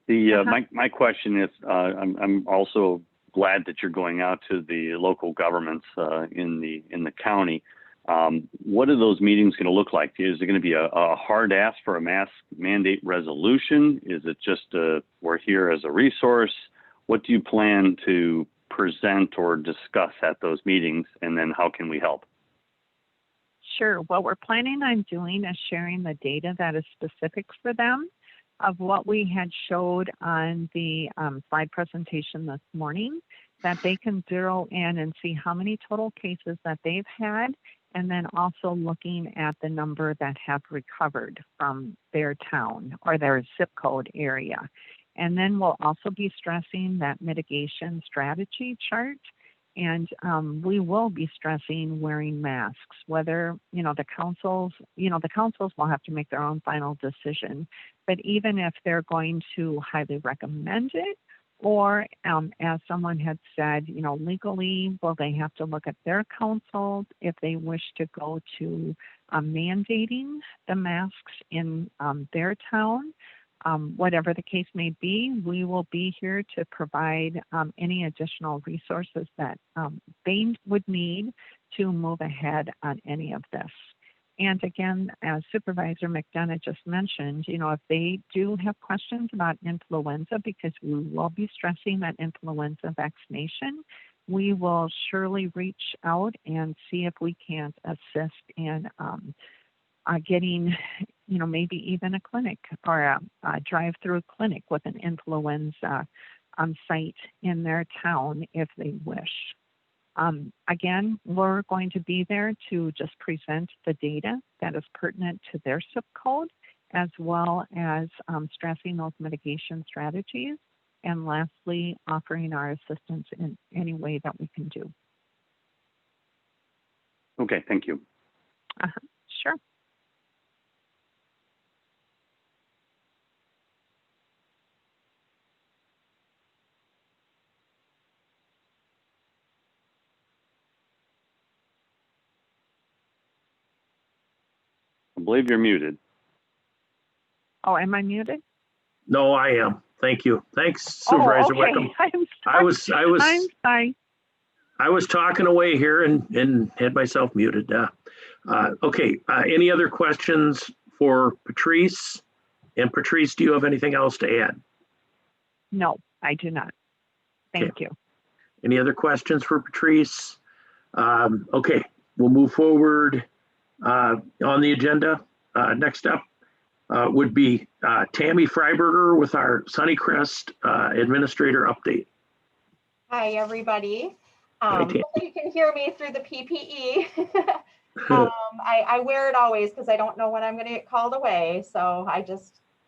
My question is, I'm also glad that you're going out to the local governments in the county. What are those meetings going to look like? Is it going to be a hard ask for a mask mandate resolution? Is it just we're here as a resource? What do you plan to present or discuss at those meetings, and then how can we help? Sure. What we're planning on doing is sharing the data that is specific for them of what we had showed on the slide presentation this morning, that they can zero in and see how many total cases that they've had, and then also looking at the number that have recovered from their town or their zip code area. And then we'll also be stressing that mitigation strategy chart. And we will be stressing wearing masks, whether, the councils will have to make their own final decision. But even if they're going to highly recommend it, or as someone had said, legally, will they have to look at their council if they wish to go to mandating the masks in their town? Whatever the case may be, we will be here to provide any additional resources that they would need to move ahead on any of this. And again, as Supervisor McDonough just mentioned, if they do have questions about influenza, because we will be stressing that influenza vaccination, we will surely reach out and see if we can't assist in getting, maybe even a clinic or a drive-through clinic with an influenza site in their town if they wish. Again, we're going to be there to just present the data that is pertinent to their zip code, as well as stressing those mitigation strategies, and lastly, offering our assistance in any way that we can do. Okay, thank you. Sure. I believe you're muted. Oh, am I muted? No, I am. Thank you. Thanks, Supervisor Wickham. I'm sorry. I was talking away here and had myself muted. Okay. Any other questions for Patrice? And Patrice, do you have anything else to add? No, I do not. Thank you. Any other questions for Patrice? Okay, we'll move forward on the agenda. Next up would be Tammy Freiberger with our Sunnycrest administrator update. Hi, everybody. Hi, Tammy. Hopefully you can hear me through the PPE. I wear it always because I don't know when I'm going to get called away. So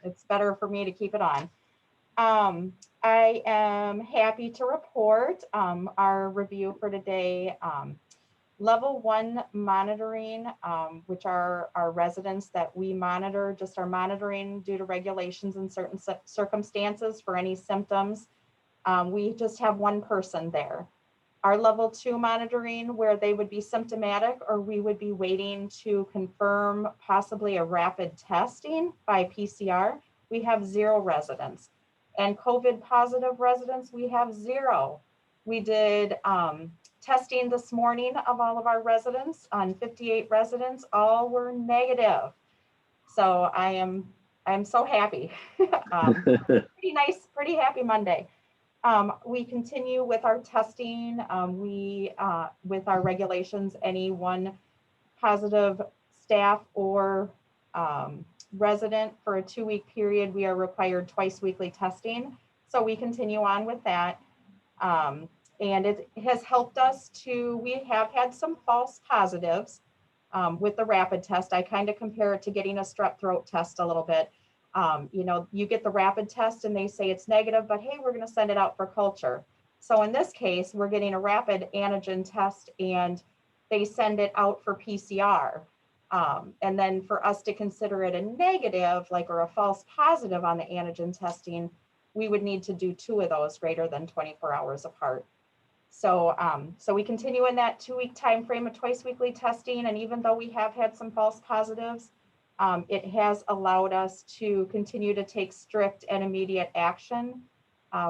it's better for me to keep it on. I am happy to report our review for today. Level 1 monitoring, which are our residents that we monitor, just are monitoring due to regulations in certain circumstances for any symptoms. We just have one person there. Our level 2 monitoring, where they would be symptomatic or we would be waiting to confirm possibly a rapid testing by PCR, we have 0 residents. And COVID positive residents, we have 0. We did testing this morning of all of our residents on 58 residents, all were negative. So I'm so happy. Pretty nice, pretty happy Monday. We continue with our testing. With our regulations, any one positive staff or resident for a 2-week period, we are required twice weekly testing. So we continue on with that. And it has helped us we have had some false positives with the rapid test. I kind of compare it to getting a strep throat test a little bit. You get the rapid test and they say it's negative, but hey, we're going to send it out for culture. So in this case, we're getting a rapid antigen test and they send it out for PCR. And then for us to consider it a negative, or a false positive on the antigen testing, we would need to do 2 of those greater than 24 hours apart. So, so we continue in that 2-week time frame of twice weekly testing. And even though we have had some false positives, it has allowed us to continue to take strict and immediate action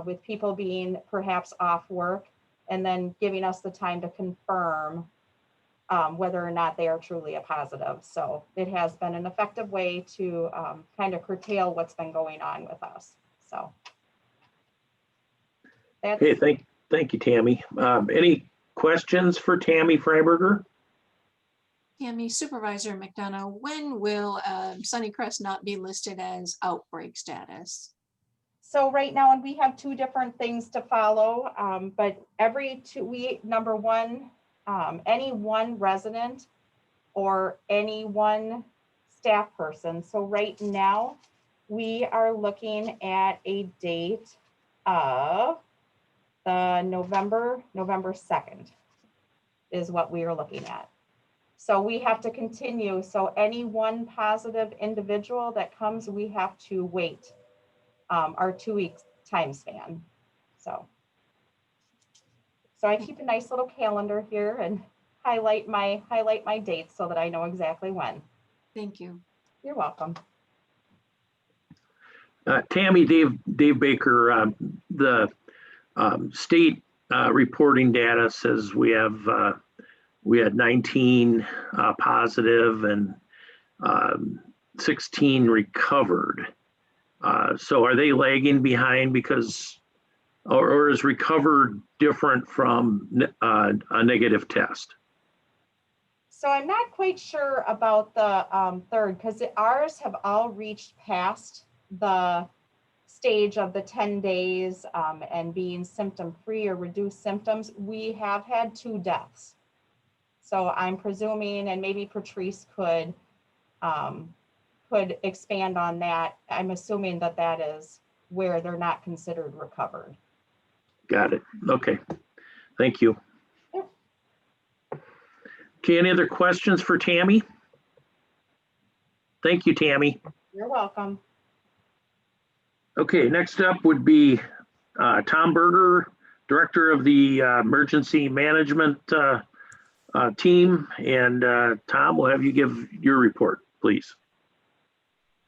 with people being perhaps off work, and then giving us the time to confirm whether or not they are truly a positive. So it has been an effective way to kind of curtail what's been going on with us. So. That's, Hey, thank you, Tammy. Any questions for Tammy Freiberger? Tammy, Supervisor McDonough, when will Sunnycrest not be listed as outbreak status? so right now, and we have 2 different things to follow, but every 2 weeks, number one, any one resident or any one staff person. So right now, we are looking at a date of the November 2nd is what we are looking at. So we have to continue. So any one positive individual that comes, we have to wait our 2-week time span. So I keep a nice little calendar here and highlight my dates so that I know exactly when. Thank you. You're welcome. Tammy, Dave Baker, the state reporting data says we had 19 positive and 16 recovered. So are they lagging behind because, or is recovered different from a negative test? So I'm not quite sure about the third, because ours have all reached past the stage of the 10 days and being symptom-free or reduced symptoms. We have had 2 deaths. So I'm presuming, and maybe Patrice could expand on that. I'm assuming that that is where they're not considered recovered. Got it. Okay. Thank you. Yep. Okay, any other questions for Tammy? Thank you, Tammy. You're welcome. Okay, next up would be Tom Berger, Director of the Emergency Management team. And Tom, we'll have you give your report, please.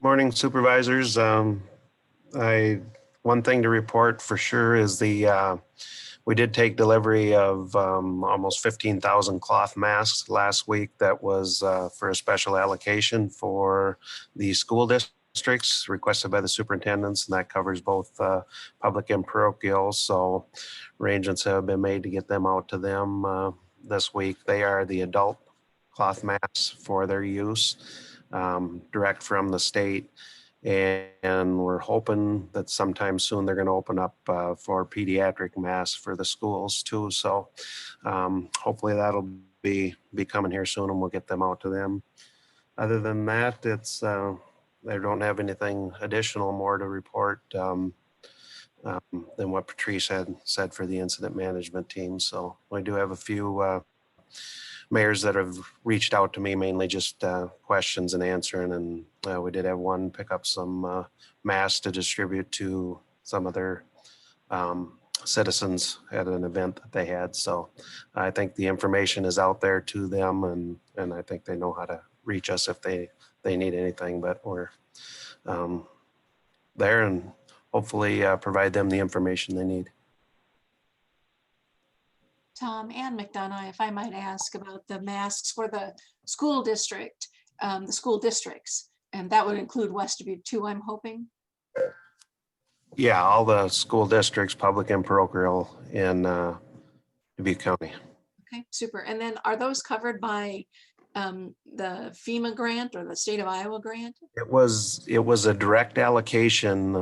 Morning, supervisors. One thing to report for sure is we did take delivery of almost 15,000 cloth masks last week. That was for a special allocation for the school districts requested by the superintendents, and that covers both public and parochial. So arrangements have been made to get them out to them this week. They are the adult cloth masks for their use, direct from the state. And we're hoping that sometime soon they're going to open up for pediatric masks for the schools too. So hopefully that'll be coming here soon, and we'll get them out to them. Other than that, it's they don't have anything additional more to report than what Patrice had said for the incident management team. So we do have a few mayors that have reached out to me, mainly just questions and answering. And we did have one pick up some masks to distribute to some other citizens at an event that they had. So I think the information is out there to them, and I think they know how to reach us if they need anything, but we're there and hopefully provide them the information they need. Tom and McDonough, if I might ask about the masks for the school district, the school districts, and that would include West Dubuque too, I'm hoping. Yeah, all the school districts, public and parochial in Dubuque County. Okay, super. And then are those covered by the FEMA grant or the state of Iowa grant? It was a direct allocation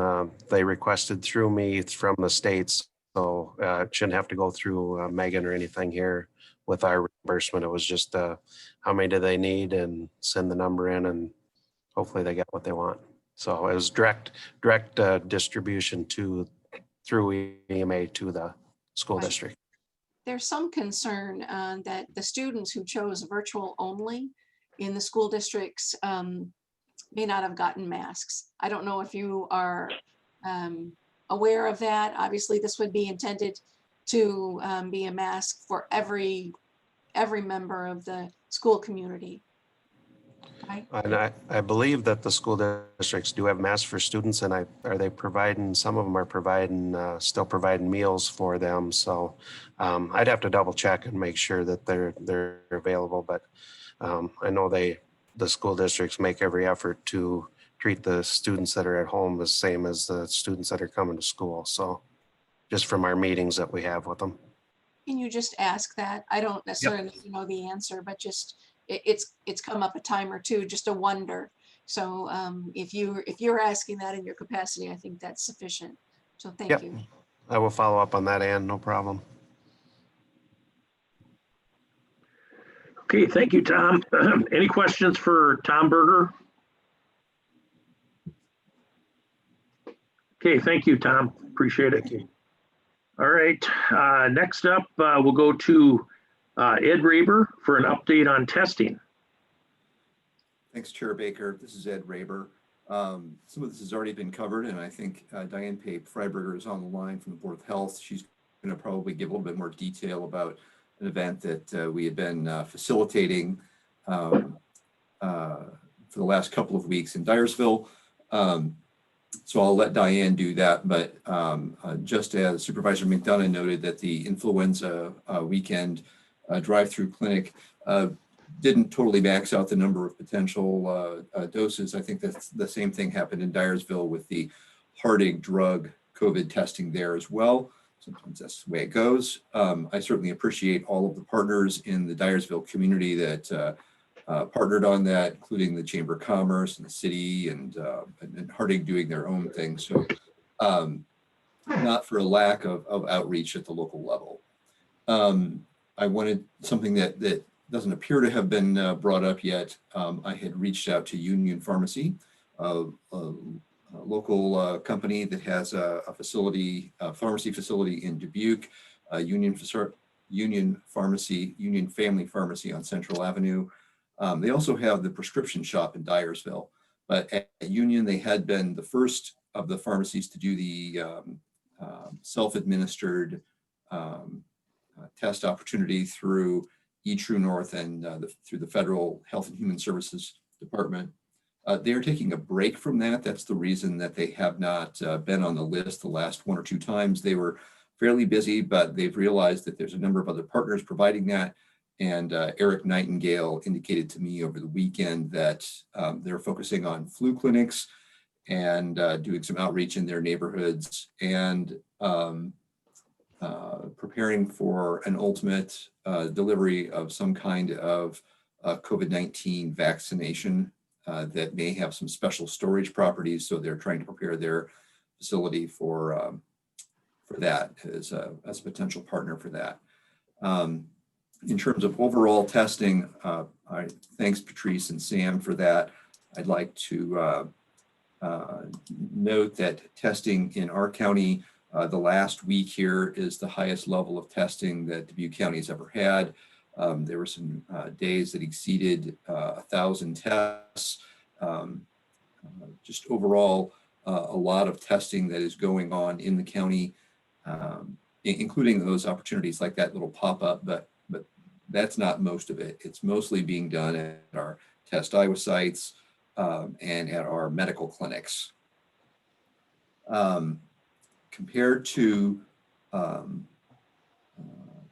they requested through me from the states. So it shouldn't have to go through Megan or anything here with our reimbursement. It was just how many do they need and send the number in, and hopefully they get what they want. So it was direct distribution through EMA to the school Right. district. There's some concern that the students who chose virtual only in the school districts may not have gotten masks. I don't know if you are aware of that. Obviously, this would be intended to be a mask for every member of the school community. Right? And I believe that the school districts do have masks for students, and are they providing, some of them are providing, still providing meals for them. So I'd have to double check and make sure that they're available. But I know the school districts make every effort to treat the students that are at home the same as the students that are coming to school. So just from our meetings that we have with them. Can you just ask that? I don't necessarily know the answer, but just it's come up a time or two, just a wonder. So if you're asking that in your capacity, I think that's sufficient. So thank you. I will follow up on that, Ann, no problem. Okay, thank you, Tom. Any questions for Tom Berger? Okay, thank you, Tom. Appreciate it. Thank you. All right, next up, we'll go to Ed Raber for an update on testing. Thanks, Chair Baker. This is Ed Raber. Some of this has already been covered, and I think Diane Pape Freiberger is on the line from the Board of Health. She's going to probably give a little bit more detail about an event that we had been facilitating for the last couple of weeks in Dyersville. So I'll let Diane do that, but just as Supervisor McDonough noted that the influenza weekend drive-through clinic didn't totally max out the number of potential doses. I think that's the same thing happened in Dyersville with the Harding drug COVID testing there as well. Sometimes that's the way it goes. I certainly appreciate all of the partners in the Dyersville community that partnered on that, including the Chamber of Commerce and the city and Harding doing their own thing. So not for a lack of outreach at the local level. I wanted something that doesn't appear to have been brought up yet. I had reached out to Union Pharmacy, a local company that has a pharmacy facility in Dubuque, Union Family Pharmacy on Central Avenue. They also have the prescription shop in Dyersville, but at Union, they had been the first of the pharmacies to do the self-administered test opportunity through eTrue North and through the Federal Health and Human Services Department. They're taking a break from that. That's the reason that they have not been on the list the last one or two times. They were fairly busy, but they've realized that there's a number of other partners providing that. And Eric Nightingale indicated to me over the weekend that they're focusing on flu clinics and doing some outreach in their neighborhoods and preparing for an ultimate delivery of some kind of COVID-19 vaccination that may have some special storage properties. So they're trying to prepare their facility for that as a potential partner for that. In terms of overall testing, thanks Patrice and Sam for that. I'd like to note that testing in our county the last week here is the highest level of testing that Dubuque County has ever had. There were some days that exceeded 1,000 tests. Just overall, a lot of testing that is going on in the county, including those opportunities like that little pop-up, but that's not most of it. It's mostly being done at our Test Iowa sites and at our medical clinics. Compared to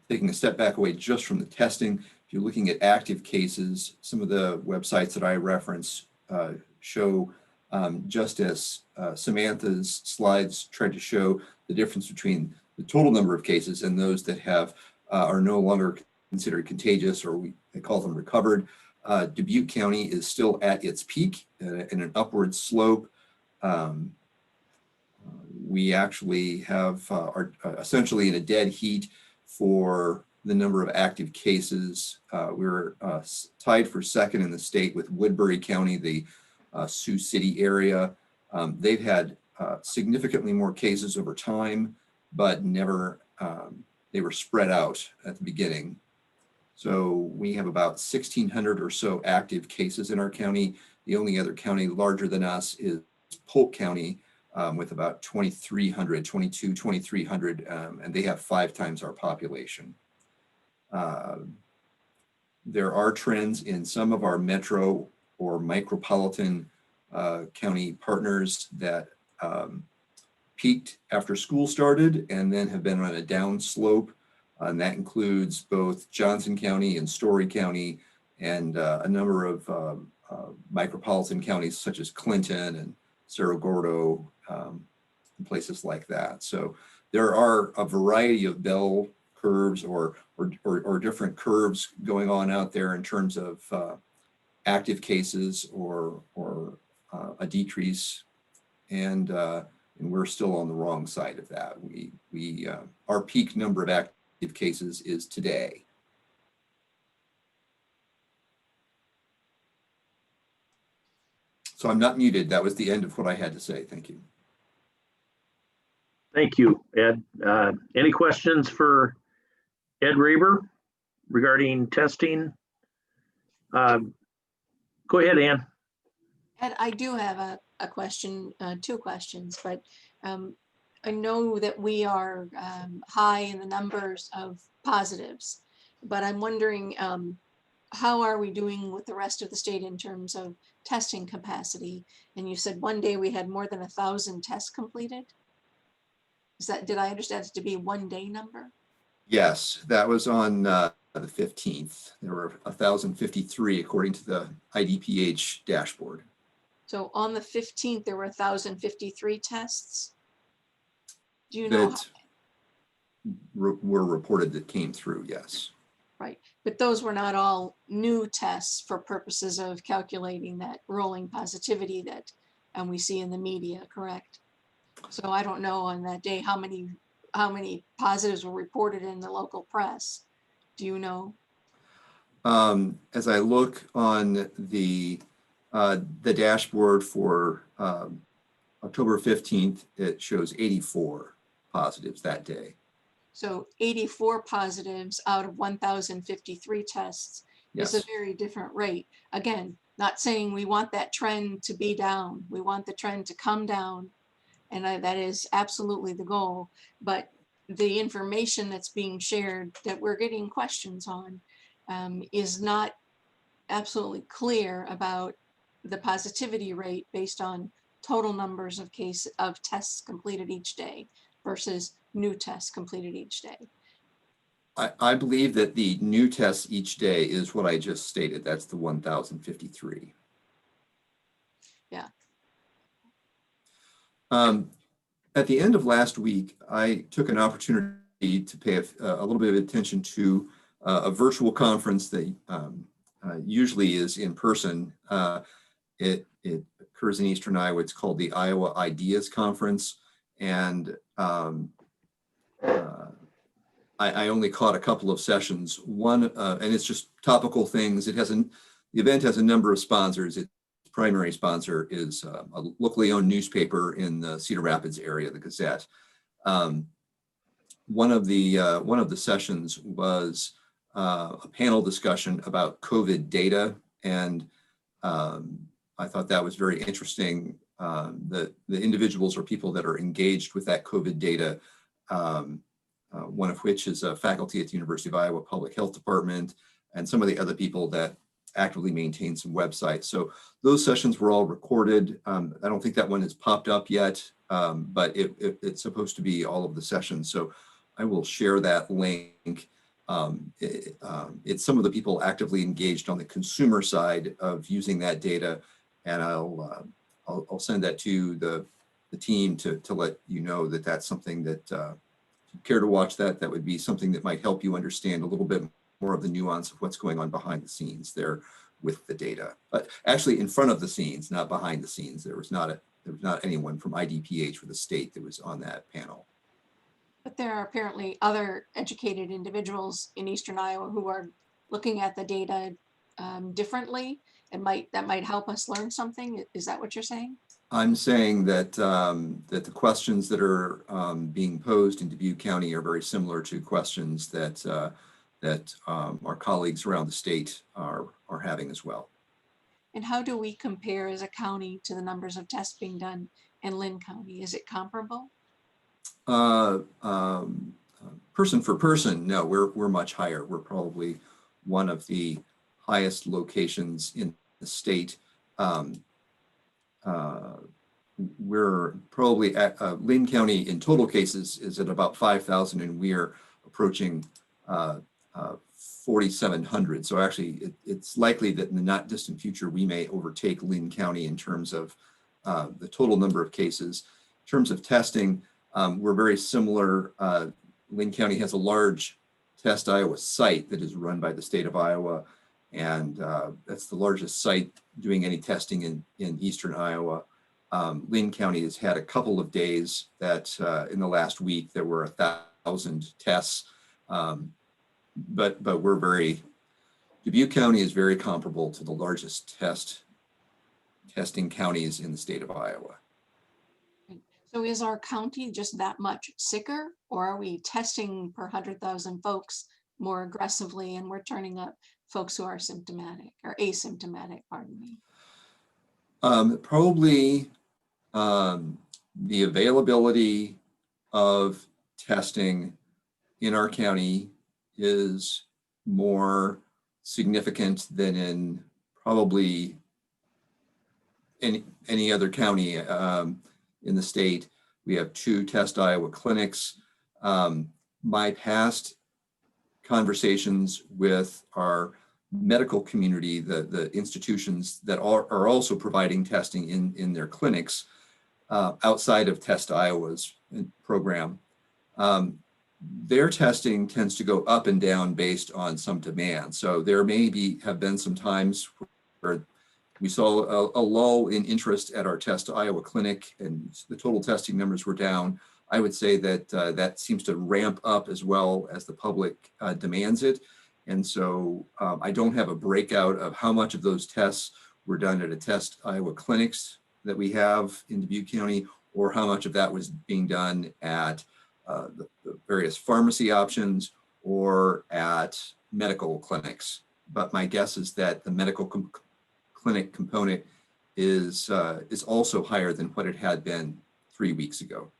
taking a step back away just from the testing, if you're looking at active cases, some of the websites that I reference show just as Samantha's slides tried to show the difference between the total number of cases and those that have are no longer considered contagious, or they call them recovered. Dubuque County is still at its peak in an upward slope. We actually are essentially in a dead heat for the number of active cases. We're tied for second in the state with Woodbury County, the Sioux City area. They've had significantly more cases over time, but never, they were spread out at the beginning. So we have about 1,600 or so active cases in our county. The only other county larger than us is Polk County, with about 2,300, and they have 5 times our population. There are trends in some of our metro or micropolitan county partners that peaked after school started and then have been on a down slope. And that includes both Johnson County and Story County and a number of micropolitan counties such as Clinton and Cerro Gordo, and places like that. So there are a variety of bell curves or different curves going on out there in terms of active cases or a decrease, and we're still on the wrong side of that. Our peak number of active cases is today. So I'm not muted. That was the end of what I had to say. Thank you. Thank you, Ed. Any questions for Ed Raber regarding testing? Go ahead, Ann. Ed, I do have a question, 2 questions, but I know that we are high in the numbers of positives, but I'm wondering how are we doing with the rest of the state in terms of testing capacity? And you said one day we had more than 1,000 tests completed. Did I understand it to be one day number? Yes, that was on the 15th. There were 1,053 according to the IDPH dashboard. So on the 15th, there were 1,053 tests. Do you know? That were reported that came through, yes. Right, but those were not all new tests for purposes of calculating that rolling positivity that we see in the media, correct? So I don't know on that day how many positives were reported in the local press. Do you know? As I look on the dashboard for October 15th, it shows 84 positives that day. So 84 positives out of 1,053 tests Yes. is a very different rate. Again, not saying we want that trend to be down. We want the trend to come down. And that is absolutely the goal. But the information that's being shared that we're getting questions on is not absolutely clear about the positivity rate based on total numbers of tests completed each day versus new tests completed each day. I believe that the new tests each day is what I just stated. That's the 1,053. Yeah. At the end of last week, I took an opportunity to pay a little bit of attention to a virtual conference that usually is in person. It occurs in Eastern Iowa. It's called the Iowa Ideas Conference. And I only caught a couple of sessions. One, and it's just topical things. The event has a number of sponsors. Its primary sponsor is a locally owned newspaper in the Cedar Rapids area, the Gazette. One of the sessions was a panel discussion about COVID data, and I thought that was very interesting. The individuals or people that are engaged with that COVID data, one of which is a faculty at the University of Iowa Public Health Department, and some of the other people that actively maintain some websites. So those sessions were all recorded. I don't think that one has popped up yet, but it's supposed to be all of the sessions. So I will share that link. It's some of the people actively engaged on the consumer side of using that data, and I'll I'll send that to the team to let you know that that's something that, if you care to watch that, that would be something that might help you understand a little bit more of the nuance of what's going on behind the scenes there with the data. But actually in front of the scenes, not behind the scenes. There was not anyone from IDPH or the state that was on that panel. But there are apparently other educated individuals in Eastern Iowa who are looking at the data differently, and that might help us learn something. Is that what you're saying? I'm saying that that the questions that are being posed in Dubuque County are very similar to questions that our colleagues around the state are having as well. And how do we compare as a county to the numbers of tests being done in Lynn County? Is it comparable? Person for person, no, we're much higher. We're probably one of the highest locations in the state. We're probably at Lynn County in total cases is at about 5,000, and we are approaching 4,700. So actually it's likely that in the not distant future, we may overtake Lynn County in terms of the total number of cases. In terms of testing, we're very similar. Lynn County has a large Test Iowa site that is run by the state of Iowa, and that's the largest site doing any testing in Eastern Iowa. Lynn County has had a couple of days that in the last week there were 1,000 tests, but Dubuque County is very comparable to the largest testing counties in the state of Iowa. So is our county just that much sicker, or are we testing per 100,000 folks more aggressively and we're turning up folks who are symptomatic or asymptomatic, pardon me? Probably the availability of testing in our county is more significant than in probably any other county in the state. We have 2 Test Iowa clinics. My past conversations with our medical community, the institutions that are also providing testing in their clinics outside of Test Iowa's program, their testing tends to go up and down based on some demand. So there have been some times where we saw a lull in interest at our Test Iowa clinic and the total testing numbers were down. I would say that that seems to ramp up as well as the public demands it. And so I don't have a breakout of how much of those tests were done at a Test Iowa clinics that we have in Dubuque County, or how much of that was being done at the various pharmacy options or at medical clinics. But my guess is that the medical clinic component is also higher than what it had been 3 weeks ago.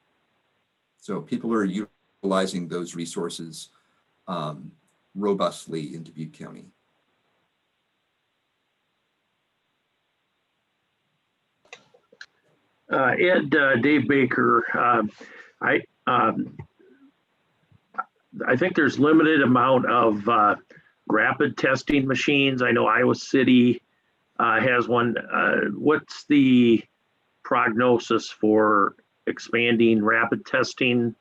So people are utilizing those resources robustly in Dubuque County. Ed, Dave Baker, I think there's limited amount of rapid testing machines. I know Iowa City has one. What's the prognosis for expanding rapid testing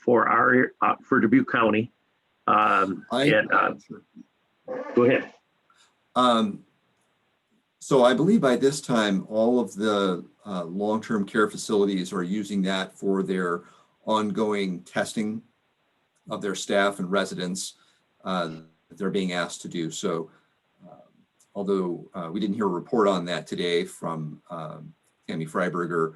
for Dubuque County? Go ahead. So I believe by this time, all of the long-term care facilities are using that for their ongoing testing of their staff and residents that they're being asked to do. So although we didn't hear a report on that today from Tammy Freiberger,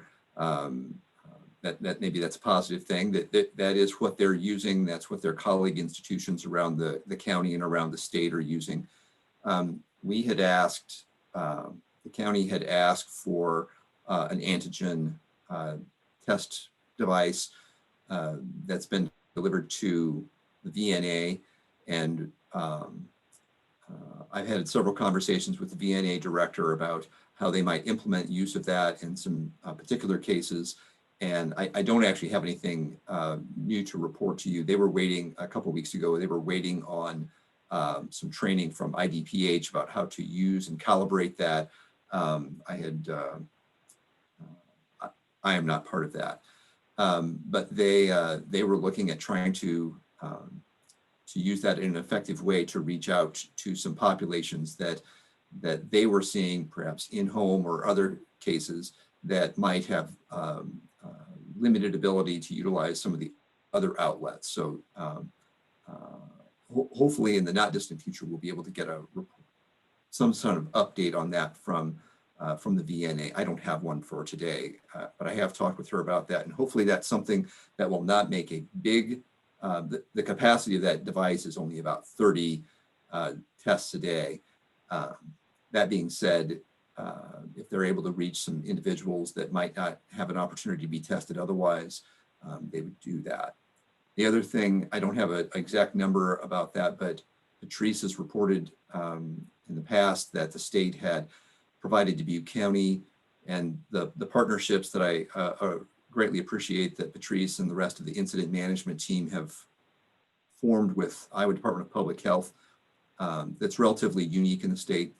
that maybe that's a positive thing, that is what they're using. That's what their colleague institutions around the county and around the state are using. We had asked, the county had asked for an antigen test device that's been delivered to the VNA, and I've had several conversations with the VNA director about how they might implement use of that in some particular cases. And I don't actually have anything new to report to you. They were waiting a couple of weeks ago. They were waiting on some training from IDPH about how to use and calibrate that. I had I am not part of that. But they were looking at trying to use that in an effective way to reach out to some populations that they were seeing perhaps in home or other cases that might have limited ability to utilize some of the other outlets. So hopefully in the not distant future, we'll be able to get some sort of update on that from the VNA. I don't have one for today, but I have talked with her about that. And hopefully that's something that will not make a big, the capacity of that device is only about 30 tests a day. That being said, if they're able to reach some individuals that might not have an opportunity to be tested otherwise, they would do that. The other thing, I don't have an exact number about that, but Patrice has reported in the past that the state had provided Dubuque County and the partnerships that I greatly appreciate that Patrice and the rest of the incident management team have formed with Iowa Department of Public Health. That's relatively unique in the state.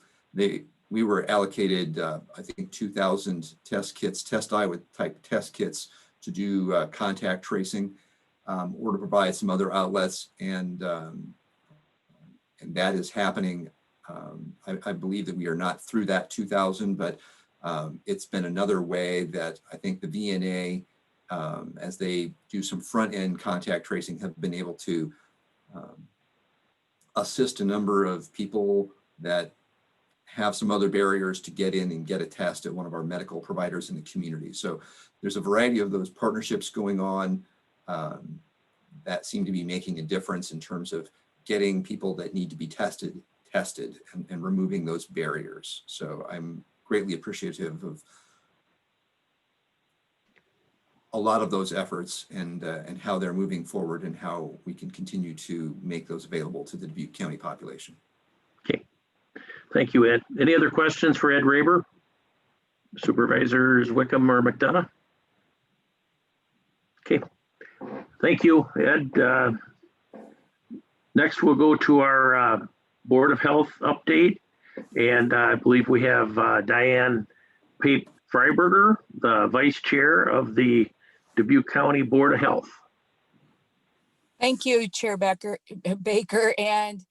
We were allocated, I think, 2,000 test kits, Test Iowa type test kits to do contact tracing or to provide some other outlets. And that is happening. I believe that we are not through that 2,000, but it's been another way that I think the VNA, as they do some front end contact tracing, have been able to assist a number of people that have some other barriers to get in and get a test at one of our medical providers in the community. So there's a variety of those partnerships going on that seem to be making a difference in terms of getting people that need to be tested and removing those barriers. So I'm greatly appreciative of a lot of those efforts and how they're moving forward and how we can continue to make those available to the Dubuque County population. Okay, thank you, Ed. Any other questions for Ed Raber? Supervisors Wickham or McDonough? Okay, thank you, Ed. Next, we'll go to our Board of Health update. And I believe we have Diane Pape Freiberger, the Vice Chair of the Dubuque County Board of Health. Thank you, Chair Baker and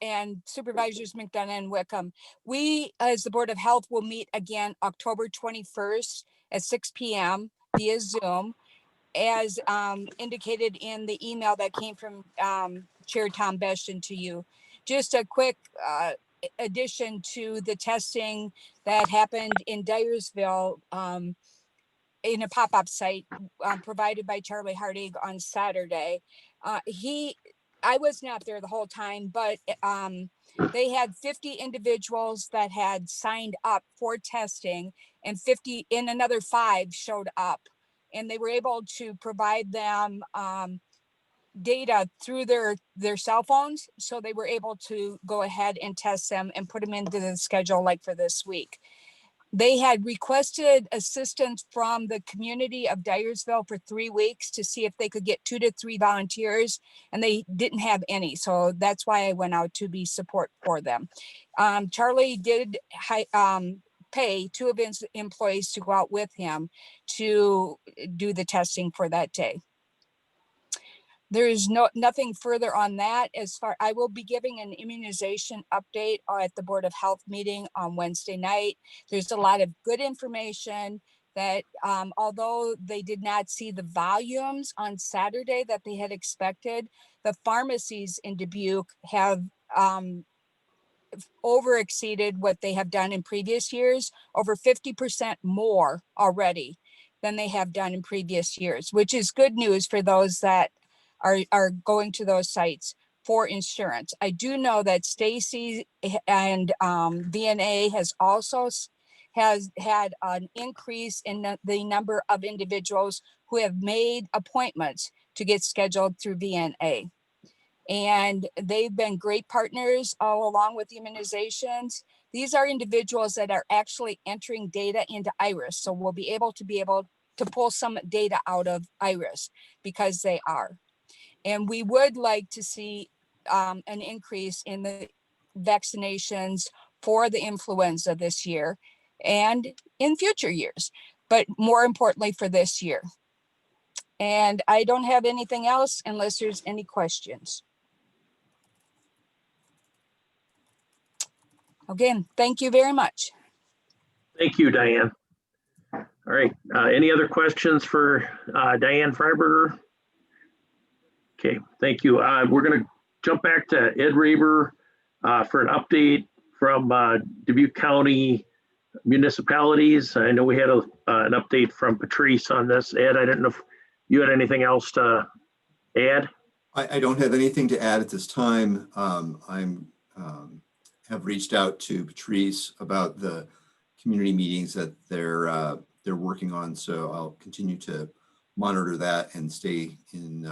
and Supervisors McDonough and Wickham. We, as the Board of Health, will meet again October 21st at 6 p.m. via Zoom, as indicated in the email that came from Chair Tom Beschen to you. Just a quick addition to the testing that happened in Dyersville in a pop-up site provided by Charlie Hardig on Saturday. I was not there the whole time, but they had 50 individuals that had signed up for testing, and another 5 showed up, and they were able to provide them data through their cell phones. So they were able to go ahead and test them and put them into the schedule like for this week. They had requested assistance from the community of Dyersville for 3 weeks to see if they could get 2 to 3 volunteers, and they didn't have any. So that's why I went out to be support for them. Charlie did pay 2 of his employees to go out with him to do the testing for that day. There is nothing further on that. I will be giving an immunization update at the Board of Health meeting on Wednesday night. There's a lot of good information that although they did not see the volumes on Saturday that they had expected, the pharmacies in Dubuque have over exceeded what they have done in previous years, over 50% more already than they have done in previous years, which is good news for those that are going to those sites for insurance. I do know that Stacy and VNA has had an increase in the number of individuals who have made appointments to get scheduled through VNA. And they've been great partners all along with the immunizations. These are individuals that are actually entering data into IRIS. So we'll be able to pull some data out of IRIS because they are. And we would like to see an increase in the vaccinations for the influenza this year and in future years. but more importantly for this year. And I don't have anything else unless there's any questions. Again, thank you very much. Thank you, Diane. All right, any other questions for Diane Freiberger? Okay, thank you. We're going to jump back to Ed Raber for an update from Dubuque County municipalities. I know we had an update from Patrice on this. Ed, I didn't know if you had anything else to add? I don't have anything to add at this time. Have reached out to Patrice about the community meetings that they're working on, so I'll continue to monitor that and stay in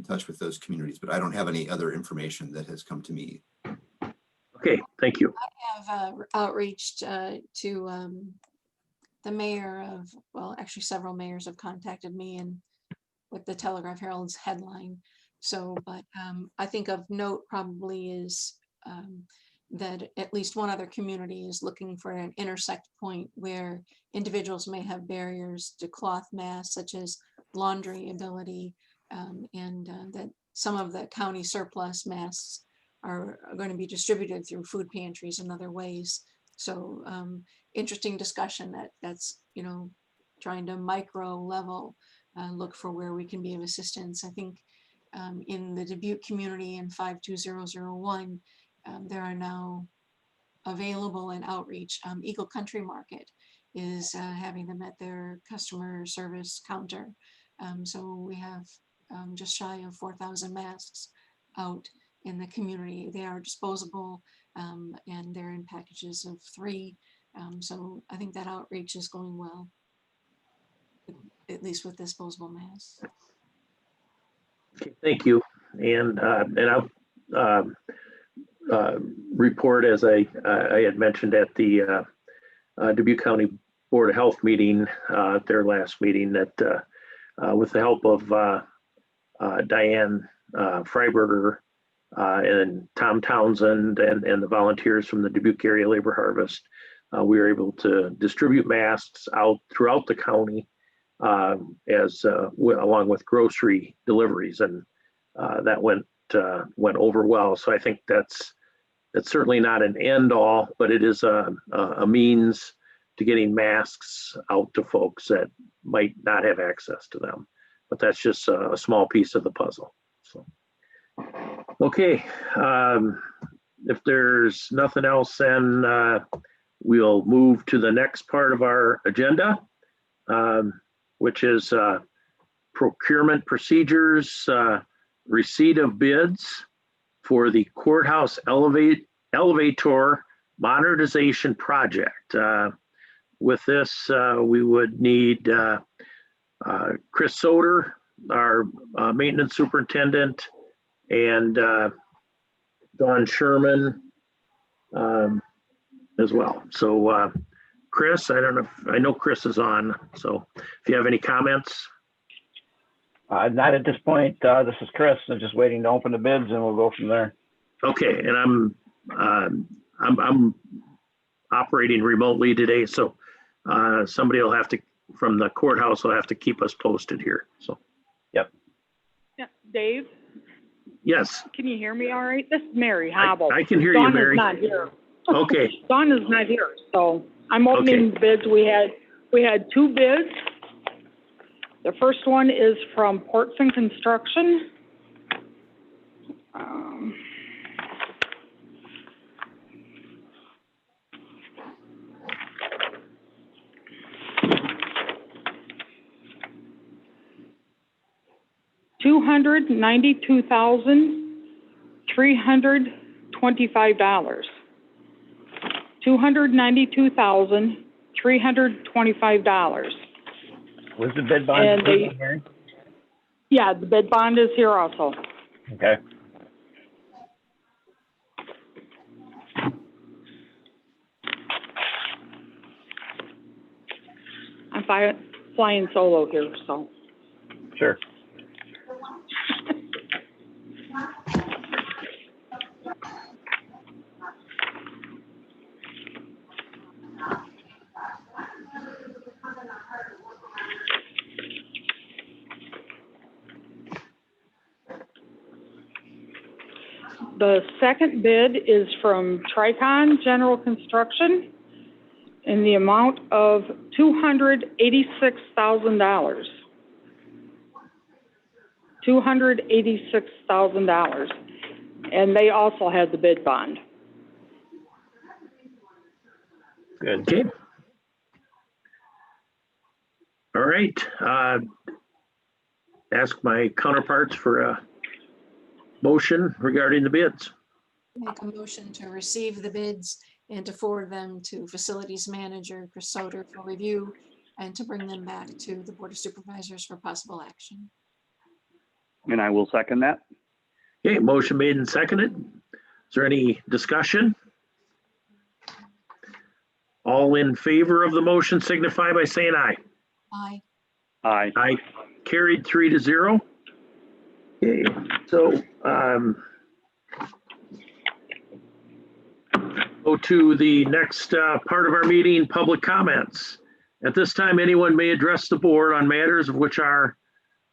touch with those communities. But I don't have any other information that has come to me. Okay, thank you. I have outreached to the mayor of, well, actually several mayors have contacted me and with the Telegraph Herald's headline. So, but I think of note probably is that at least one other community is looking for an intersect point where individuals may have barriers to cloth masks, such as laundry ability, and that some of the county surplus masks are going to be distributed through food pantries and other ways. So interesting discussion that's, you know, trying to micro level look for where we can be of assistance. I think in the Dubuque community in 52001, there are now available in outreach. Eagle Country Market is having them at their customer service counter. So we have just shy of 4,000 masks out in the community. They are disposable and they're in packages of 3. So I think that outreach is going well, at least with disposable masks. Okay, thank you. And I'll report, as I had mentioned at the Dubuque County Board of Health meeting, their last meeting, that with the help of Diane Freiberger and Tom Townsend and the volunteers from the Dubuque Area Labor Harvest, we were able to distribute masks out throughout the county along with grocery deliveries, and that went over well. So I think that's certainly not an end all, but it is a means to getting masks out to folks that might not have access to them. But that's just a small piece of the puzzle. So, okay, if there's nothing else, then we'll move to the next part of our agenda, which is procurement procedures, receipt of bids for the Courthouse elevator modernization project. With this, we would need Chris Soder, our maintenance superintendent, and Don Sherman as well. So Chris, I don't know I know Chris is on, so if you have any comments. Not at this point. This is Chris. I'm just waiting to open the bids and we'll go from there. Okay, and I'm operating remotely today, so somebody will have to, from the courthouse, will have to keep us posted here. So. Yep. Yeah, Dave. Yes. Can you hear me all right? This is Mary Hobble. I can hear you, Mary. Dawn is not here. Okay. Dawn is not here, so I'm opening bids. We had 2 bids. The first one is from Ports and Construction. $292,325. $292,325. Was the bid bond? And yeah, the bid bond is here also. Okay. I'm flying solo here, so. Sure. The second bid is from Tricon General Construction in the amount of $286,000. $286,000. And they also had the bid bond. Okay. All right. Ask my counterparts for a motion regarding the bids. Make a motion to receive the bids and to forward them to Facilities Manager Chris Soter for review and to bring them back to the Board of Supervisors for possible action. And I will second that. Okay, motion made and seconded. Is there any discussion? All in favor of the motion signify by saying aye. Aye. Aye. Aye. Carried 3-0. Okay, so go to the next part of our meeting, public comments. At this time, anyone may address the board on matters which are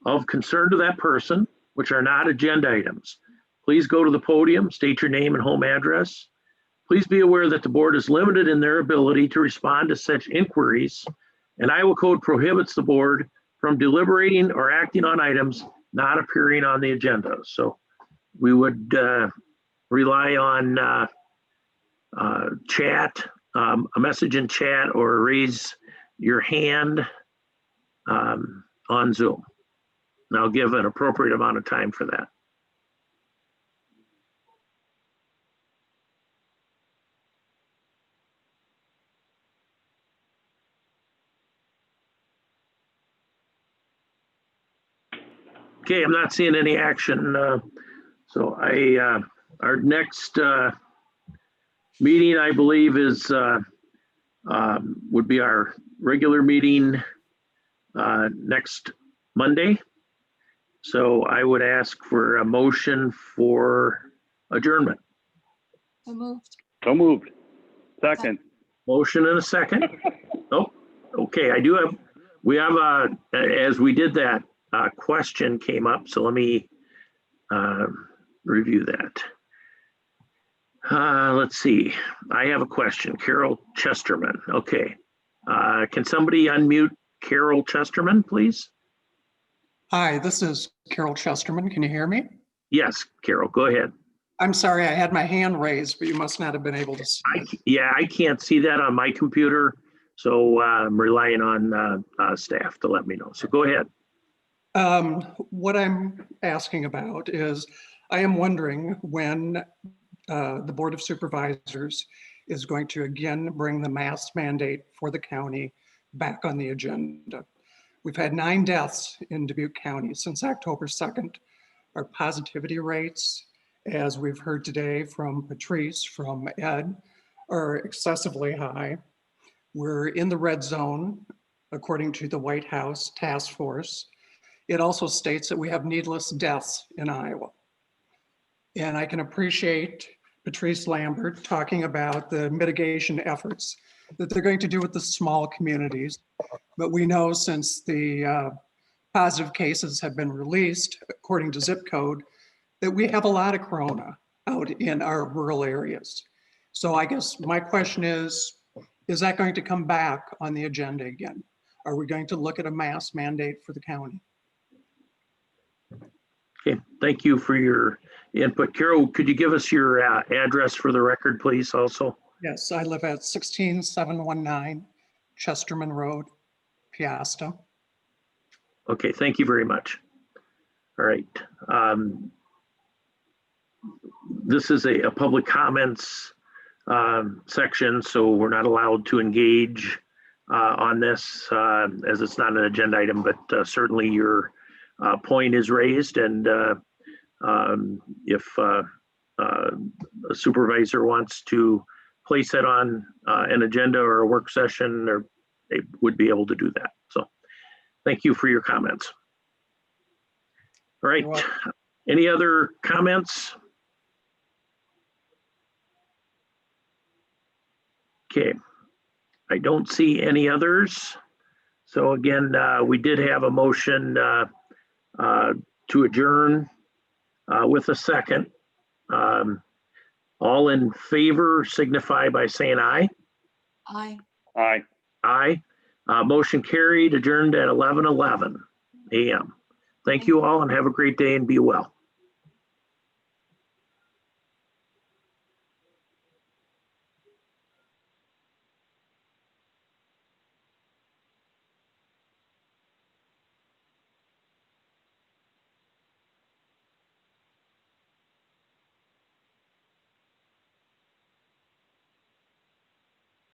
of concern to that person, which are not agenda items. Please go to the podium, state your name and home address. Please be aware that the board is limited in their ability to respond to such inquiries, and Iowa Code prohibits the board from deliberating or acting on items not appearing on the agenda. So we would rely on chat, a message in chat, or raise your hand on Zoom. And I'll give an appropriate amount of time for that. Okay, I'm not seeing any action. So our next meeting, I believe, is would be our regular meeting next Monday. So I would ask for a motion for adjournment. So moved. So moved. Second. Motion and a second. Oh, okay. We have as we did that, question came up. So let me review that. Let's see. I have a question. Carol Chesterman. Okay. Can somebody unmute Carol Chesterman, please? Hi, this is Carol Chesterman. Can you hear me? Yes, Carol, go ahead. I'm sorry, I had my hand raised, but you must not have been able to see. Yeah, I can't see that on my computer, so I'm relying on staff to let me know. So go ahead. What I'm asking about is, I am wondering when the Board of Supervisors is going to again bring the mask mandate for the county back on the agenda. We've had 9 deaths in Dubuque County since October 2nd. Our positivity rates, as we've heard today from Patrice, from Ed, are excessively high. We're in the red zone, according to the White House task force. It also states that we have needless deaths in Iowa. And I can appreciate Patrice Lambert talking about the mitigation efforts that they're going to do with the small communities. But we know since the positive cases have been released, according to zip code, that we have a lot of corona out in our rural areas. So I guess my question is that going to come back on the agenda again? Are we going to look at a mask mandate for the county? Okay, thank you for your input. Carol, could you give us your address for the record, please, also? Yes, I live at 16719 Chesterman Road, Piasta. Okay, thank you very much. All right. This is a public comments section, so we're not allowed to engage on this as it's not an agenda item, but certainly your point is raised, and if a supervisor wants to place it on an agenda or a work session, or they would be able to do that. So thank you for your comments. All right, any other comments? Okay, I don't see any others. So again, we did have a motion to adjourn with a second. All in favor signify by saying aye. Aye. Aye. Aye. Motion carried, adjourned at 11:11 a.m. Thank you all and have a great day and be well.